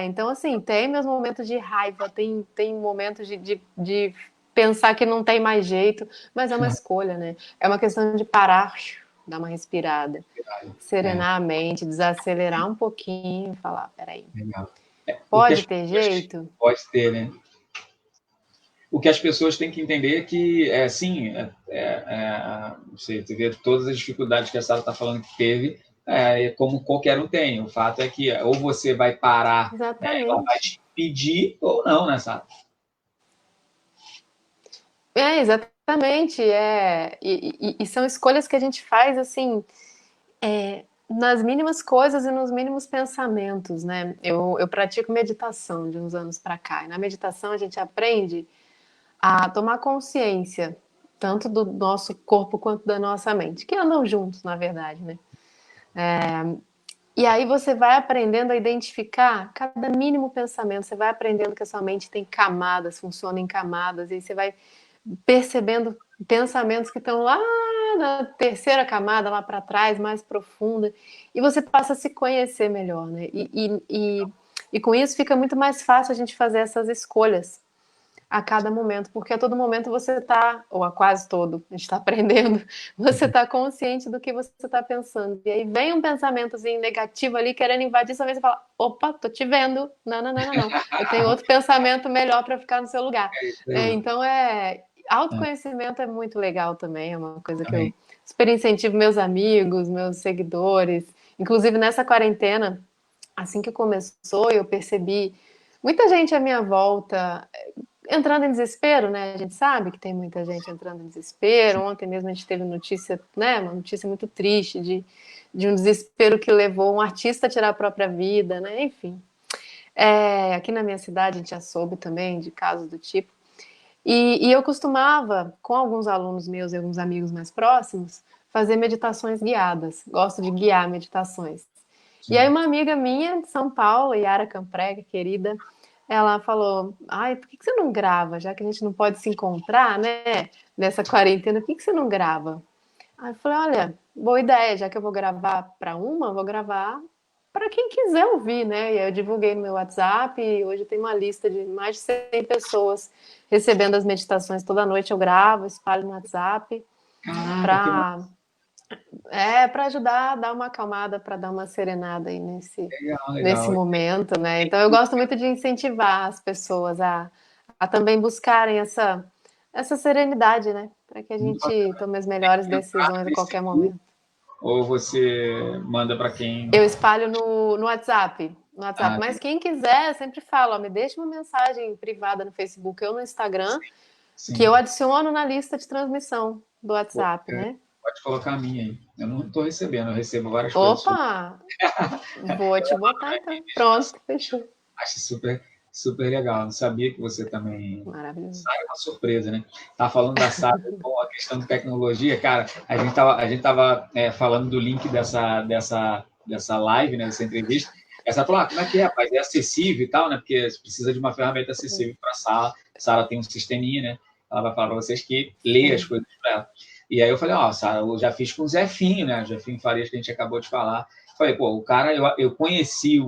Então, assim, tem meus momentos de raiva, tem momentos de pensar que não tem mais jeito, mas é uma escolha, né? É uma questão de parar, dar uma respirada, É, serenar a mente, desacelerar um pouquinho, falar, peraí, legal. O que as pode ter pessoas jeito? pode ter, né? O que as pessoas têm que entender é que, sim, você vê todas as dificuldades que a Sara está falando que teve, como qualquer um tem. O fato é que ou você vai parar, né, ela vai Exatamente. te pedir, ou não, né, Sara? Exatamente. E são escolhas que a gente faz assim, nas mínimas coisas e nos mínimos pensamentos, né? Eu pratico meditação de uns anos para cá. E na meditação a gente aprende a tomar consciência tanto do nosso corpo quanto da nossa mente, que andam juntos, na verdade, né? E aí você vai aprendendo a identificar cada mínimo pensamento, você vai aprendendo que a sua mente tem camadas, funciona em camadas, e aí você vai percebendo pensamentos que estão lá na terceira camada, lá para trás, mais profunda, e você passa a se conhecer melhor, né? E com isso fica muito mais fácil a gente fazer essas escolhas a cada momento, porque a todo momento você está, ou a quase todo, a gente está aprendendo, você está consciente do que você está pensando. E aí vem um pensamentozinho negativo ali querendo invadir sua mente e fala: opa, tô te vendo. Não, não, não, não, não. Eu tenho outro pensamento melhor para ficar no seu lugar. É isso aí. Então autoconhecimento é muito legal também, é uma coisa que eu Também. super incentivo meus amigos, meus seguidores. Inclusive nessa quarentena, assim que começou, eu percebi muita gente à minha volta entrando em desespero, né? A gente sabe que tem muita gente entrando em desespero. Ontem mesmo a gente teve notícia, né? Uma notícia muito triste de um desespero que levou um artista a tirar a própria vida, né? Enfim. Aqui na minha cidade a gente já soube também de casos do tipo. E eu costumava, com alguns alunos meus e alguns amigos mais próximos, fazer meditações guiadas. Gosto de guiar meditações. E aí Sim. uma amiga minha de São Paulo, Yara Camprega, querida, ela falou: ai, por que você não grava? Já que a gente não pode se encontrar, né? Nessa quarentena, por que você não grava? Aí eu falei: olha, boa ideia, já que eu vou gravar para uma, eu vou gravar para quem quiser ouvir, né? E aí eu divulguei no meu WhatsApp e hoje tem uma lista de mais de 100 pessoas recebendo as meditações toda noite. Eu gravo, espalho no WhatsApp Caraca, que para para ajudar a dar uma acalmada, para dar uma serenada aí legal, nesse legal. momento, né? Então eu gosto muito de incentivar as pessoas a também buscarem essa serenidade, né? Para que a Muito gente bacana. tome as melhores Entrar decisões a nesse qualquer grupo, momento. ou você manda para quem. Eu espalho no WhatsApp. No WhatsApp, Ah, mas quem quiser, eu sempre falo, ó, me deixa uma mensagem privada no Facebook ou no Instagram, que eu sim. adiciono na lista de transmissão do Pô, WhatsApp, né? pode colocar a minha aí. Eu não estou recebendo, eu recebo várias coisas suas. Opa! Vou te botar então. Pronto, fechou. Acho super, super legal. Não sabia que você também. Maravilhoso. Sara é uma surpresa, né? Tá falando da Sara com a questão de tecnologia, cara. A gente tava falando do link dessa live, né? Dessa entrevista. Essa falou: como é que é, rapaz? É acessível e tal, né? Porque você precisa de uma ferramenta acessível para a Sara. Sara tem um sisteminha, né? Ela vai falar para vocês que lê as Sim. coisas para ela. E aí eu falei: Sara, eu já fiz com o Zefinho, né? O Zefinho Farias, que a gente acabou de falar. Falei: pô, o cara, eu conheci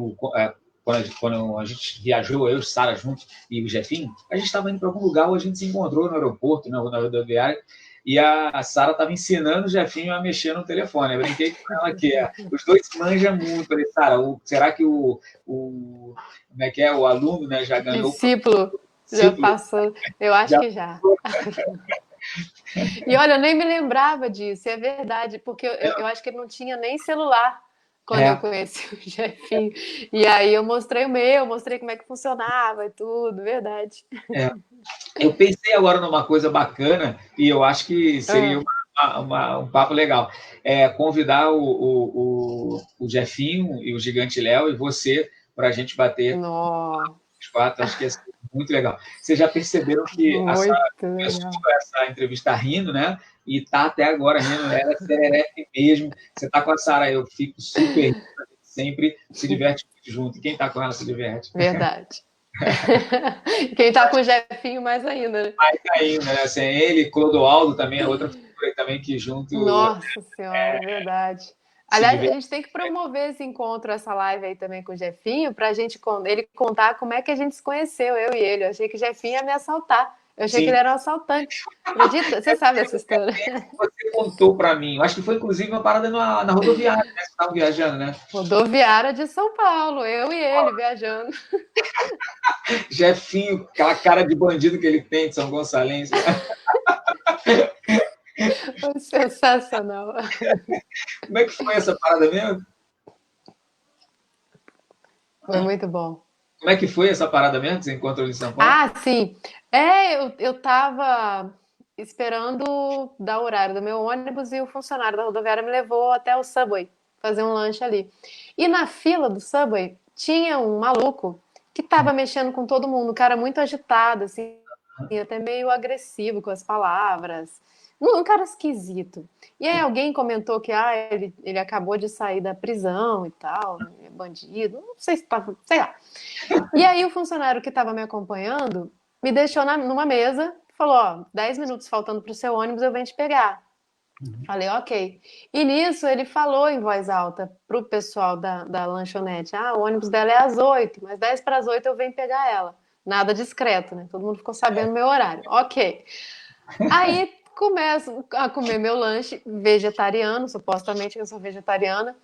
quando a gente viajou, eu e Sara juntos, e o Jefinho, a gente estava indo para algum lugar, ou a gente se encontrou no aeroporto, na rodoviária, e a Sara estava ensinando o Jefinho a mexer no telefone. Eu brinquei com ela que os dois manjam muito. Falei: Sara, será que como é que é, o aluno, né, já ganhou o Discípulo já discípulo? passou, eu acho Já... que já. E olha, eu nem me lembrava disso, é verdade, porque eu acho que ele não tinha nem celular quando eu É, conheci o Jefinho. E aí eu mostrei o meu, mostrei como é que funcionava e tudo, verdade. é. Eu pensei agora numa coisa bacana, e eu acho que seria Ah, um papo legal. Convidar o Jefinho e o Gigante Léo e você para a gente bater nó, os quatro, acho que ia ser muito legal. Vocês já perceberam que a Sara muito começou legal. essa entrevista rindo, né? e tá até agora mesmo, era serelepe mesmo. Você tá com a Sara, eu fico super, sempre se diverte muito junto. E quem tá com ela se diverte. Verdade. Quem tá com o Jefinho mais ainda, né? Mais ainda, né? Assim, ele, Clodoaldo também é outra figura também que junto Nossa Senhora, verdade. se Aliás, a diverte. gente tem que promover esse encontro, essa live aí também com o Jefinho, pra gente ele contar como é que a gente se conheceu, eu e ele. Eu achei que o Jefinho ia me assaltar. Eu achei que Sim, ele era um assaltante. Acredita? Você sabe dessa história? você contou para mim. Eu acho que foi inclusive uma parada na rodoviária, né? Você estava viajando, né? Rodoviária de São Paulo, eu e ele viajando. Jefinho, aquela cara de bandido que ele tem de São Gonçalense. Foi sensacional. Como é que foi essa parada mesmo? Foi muito bom. Como é que foi essa parada mesmo que você encontrou em São Paulo? Ah, sim. Eu tava esperando dar o horário do meu ônibus e o funcionário da rodoviária me levou até o Subway fazer um lanche ali. E na fila do Subway tinha um maluco que tava mexendo com todo mundo, um cara muito agitado, assim, até meio agressivo com as palavras. Um cara esquisito. E aí alguém comentou que ele acabou de sair da prisão e tal, é bandido, não sei se tava, sei lá. E aí o funcionário que estava me acompanhando me deixou numa mesa, falou, ó, 10 minutos faltando para o seu ônibus, eu venho te pegar. Falei, ok. E nisso ele falou em voz alta pro pessoal da lanchonete, o ônibus dela é às 8, mas 10 para as 8 eu venho pegar ela. Nada discreto, né? Todo mundo ficou sabendo meu horário. Ok. Aí começo a comer meu lanche vegetariano, supostamente eu sou vegetariana.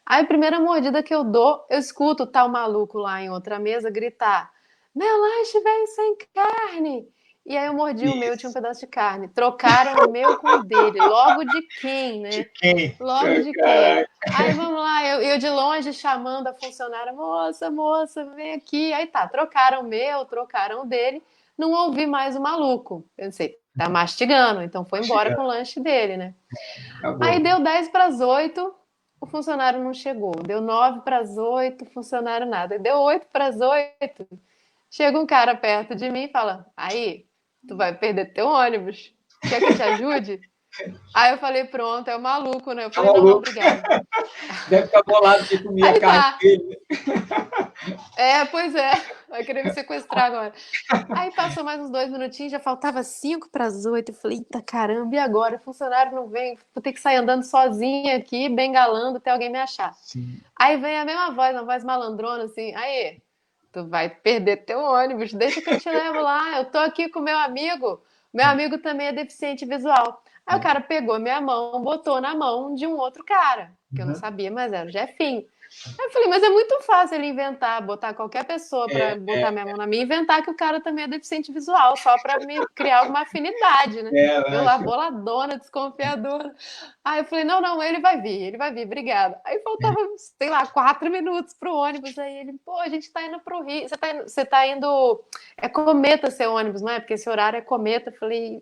Aí, a primeira mordida que eu dou, eu escuto o tal maluco lá em outra mesa gritar: Meu lanche veio sem carne! E aí eu mordi o meu, tinha um Isso. pedaço de carne. Trocaram o meu com o dele. Logo de quem, De né? quem? Logo de quem? Caraca. Aí vamos lá, eu de longe chamando a funcionária: Moça, moça, vem aqui. Aí tá, trocaram o meu, trocaram o dele. Não ouvi mais o maluco. Pensei, tá mastigando, então foi embora com o lanche dele, né? Aí Acabou. deu 10 para as 8, o funcionário não chegou. Deu 9 para as 8, o funcionário nada. Deu 8 para as 8, chega um cara perto de mim e fala: Aí, tu vai perder teu ônibus. Quer que eu te ajude? Aí eu falei: Pronto, é o maluco, né? Eu Tá falei: Não, não, maluco. obrigada. Deve ficar bolado de comer a Aí carne tá. dele. Pois é. Vai querer me sequestrar agora. Aí passou mais uns 2 minutinhos, já faltava 5 para as 8. Eu falei, eita caramba, e agora? O funcionário não vem, vou ter que sair andando sozinha aqui, bengalando até alguém me achar. Sim. Aí vem a mesma voz, uma voz malandrona, assim, aí, tu vai perder teu ônibus, deixa que eu te levo lá, eu tô aqui com meu amigo também é deficiente visual. Aí o cara pegou minha mão, botou na mão de um outro cara, que eu não Uhum. sabia, mas era o Jefinho. Aí eu falei, mas é muito fácil ele inventar, botar qualquer pessoa para É, botar minha mão na minha e inventar que o cara também é deficiente visual, só para me criar alguma afinidade, né? Eu lá, acho. boladona, desconfiadora. Aí eu falei, não, não, ele vai vir, obrigada. Aí faltava, sei lá, 4 minutos pro ônibus. Aí ele, pô, a gente tá indo pro Rio. Você tá indo. É cometa seu ônibus, não é? Porque esse horário é cometa. Eu falei,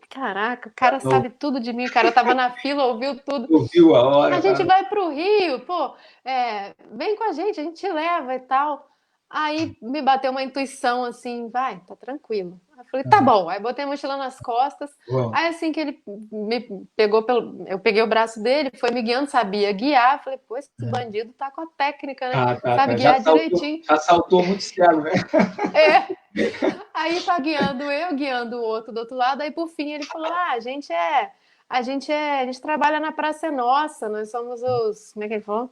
caraca, o cara Não sabe tudo de mim, o cara tava na fila, ouviu tudo. ouviu a A hora, gente cara. vai pro Rio, pô, vem com a gente te leva e tal. Aí me bateu uma intuição assim, vai, tá tranquilo. Aí eu falei, tá Uhum. bom. Aí botei a mochila nas costas. Bom, Aí assim que ele me pegou eu peguei o braço dele, foi me guiando, sabia guiar. Falei, pô, esse bandido tá com a técnica, né? Sabe tá. Já guiar saltou, direitinho. já saltou muito cego, né? É. Aí tá guiando eu, guiando o outro do outro lado. Aí por fim ele falou: a gente trabalha na Praça é Nossa, nós somos os. Como é que ele falou?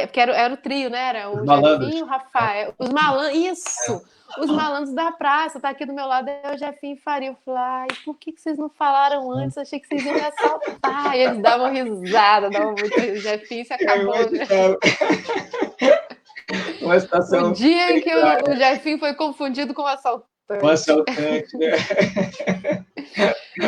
Porque era o trio, né? Era Os o malandros. Jefinho, o Rafael, os malandros. Isso! Os malandros da praça, tá aqui do meu lado, é o Jefinho e Faria. Eu falei, por que vocês não falaram antes? Achei que vocês iam me assaltar. E eles davam risada, davam muito risada. O Jefinho se Eu acabou, né? imaginava. Uma O situação dia em bem que hilária. o Jefinho foi confundido com o Um assaltante. assaltante, né?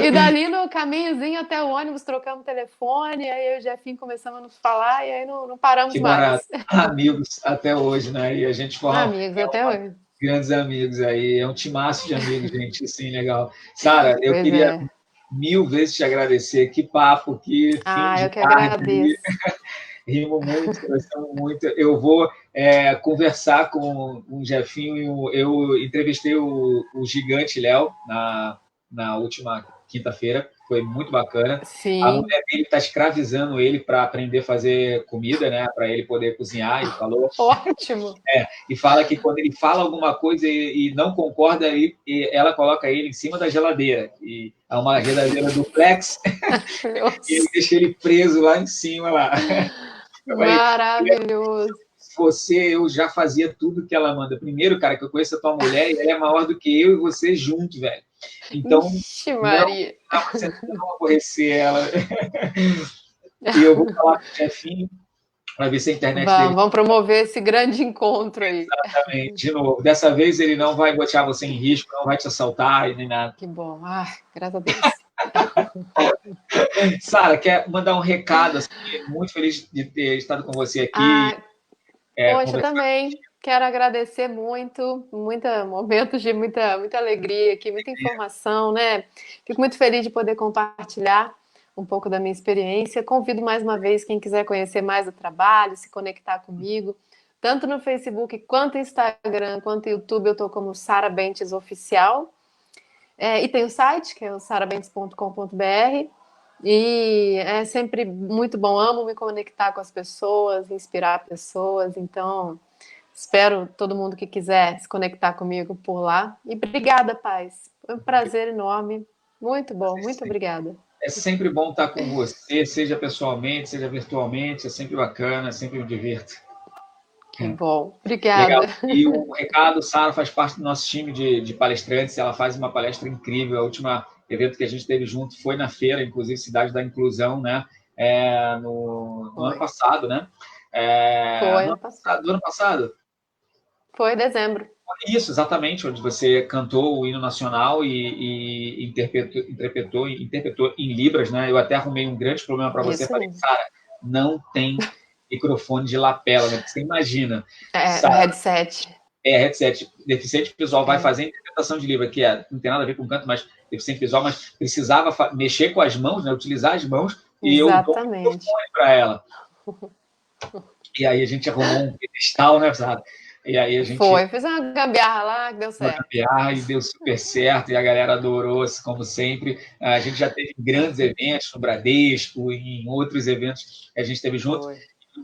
E dali no caminhozinho até o ônibus, trocamos telefone, aí eu e o Jefinho começamos a nos falar e aí não paramos Que barato. mais. Amigos até hoje, né? E a gente forma Amigos até hoje. grandes amigos aí. É um timaço de amigos, gente, assim, legal. Sara, eu Pois queria é. 1000 vezes te agradecer. Que papo, que fim de Eu que tarde. agradeço. Rimo muito, conversamos muito. Eu vou conversar com o Jefinho. Eu entrevistei o gigante Léo na última quinta-feira, foi muito bacana. A Sim, mulher dele está escravizando ele para aprender a fazer comida, né? Para ele poder cozinhar. Ele falou. ótimo. E fala que quando ele fala alguma coisa e não concorda, ela coloca ele em cima da geladeira. E é uma geladeira duplex e ele Maravilhoso. deixa ele preso lá em cima. Lá. Eu falei, Maravilhoso. eu já fazia tudo que ela manda. Primeiro, cara, que eu conheço a tua mulher e ela é maior do que eu e você junto, velho. Então, Ixi, não, Maria. você não aborrecer ela. E eu vou falar com o chefinho para ver se a internet dele Vamos promover esse grande encontro aí. também, de novo. Dessa vez ele não vai botar você em risco, não vai te assaltar e nem nada. Que bom. Ai, graças a Deus. Sara, quer mandar um recado? Assim, muito feliz de ter estado com você aqui. Ah, poxa, Conversar. também quero agradecer muito, momentos de muita alegria aqui, muita informação, né? Fico muito feliz de poder compartilhar um pouco da minha experiência. Convido mais uma vez quem quiser conhecer mais o trabalho, se conectar comigo, tanto no Facebook quanto Instagram, quanto YouTube, eu estou como Sara Bentes Oficial. E tem o site, que é o sarabentes.com.br. E é sempre muito bom, amo me conectar com as pessoas, inspirar pessoas, então espero todo mundo que quiser se conectar comigo por lá. E obrigada, Paz. Foi um prazer enorme. Muito bom, muito obrigada. É sempre bom estar com você, seja pessoalmente, seja virtualmente, é sempre bacana, sempre me divirto. Que bom. Legal. Obrigada. E um recado, Sara faz parte do nosso time de palestrantes, ela faz uma palestra incrível. A última evento que a gente teve junto foi na feira, inclusive Cidade da Inclusão, né? No ano Foi. passado, né? Foi No ano ano passado, passado. do ano passado. Foi dezembro. Isso, exatamente, onde você cantou o hino nacional e interpretou em Libras, né? Eu até arrumei um grande problema para você. Isso Falei, mesmo. Sara, não tem microfone de lapela, né? Porque você imagina, O headset. headset, deficiente visual vai É, fazer interpretação de Libra, que não tem nada a ver com canto, mas deficiente visual, mas precisava mexer com as mãos, né? Utilizar as mãos, e eu dou um exatamente. microfone para ela. E aí a gente arrumou um pedestal, né, Sara? E aí a gente Foi. Fiz uma gambiarra lá que deu uma certo. gambiarra e deu super certo, e a galera adorou, como sempre. A gente já teve grandes eventos no Bradesco, e em outros eventos que a gente esteve junto. Foi.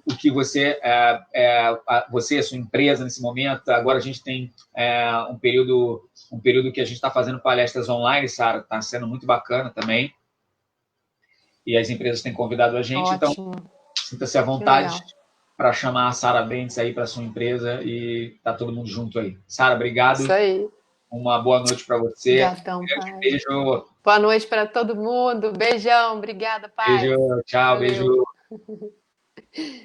O que você, a sua empresa nesse momento, agora a gente tem um período que a gente está fazendo palestras online, Sara, está sendo muito bacana também. E as empresas têm convidado a gente, então Ótimo. sinta-se à Que vontade legal. para chamar a Sara Bentes aí para sua empresa e tá todo mundo junto aí. Sara, Isso obrigado. aí. Uma boa noite para você. Obrigadão, Grande pai. beijo. Boa noite para todo mundo. Beijão. Obrigada, paz. Beijo. Tchau. Valeu. Beijo.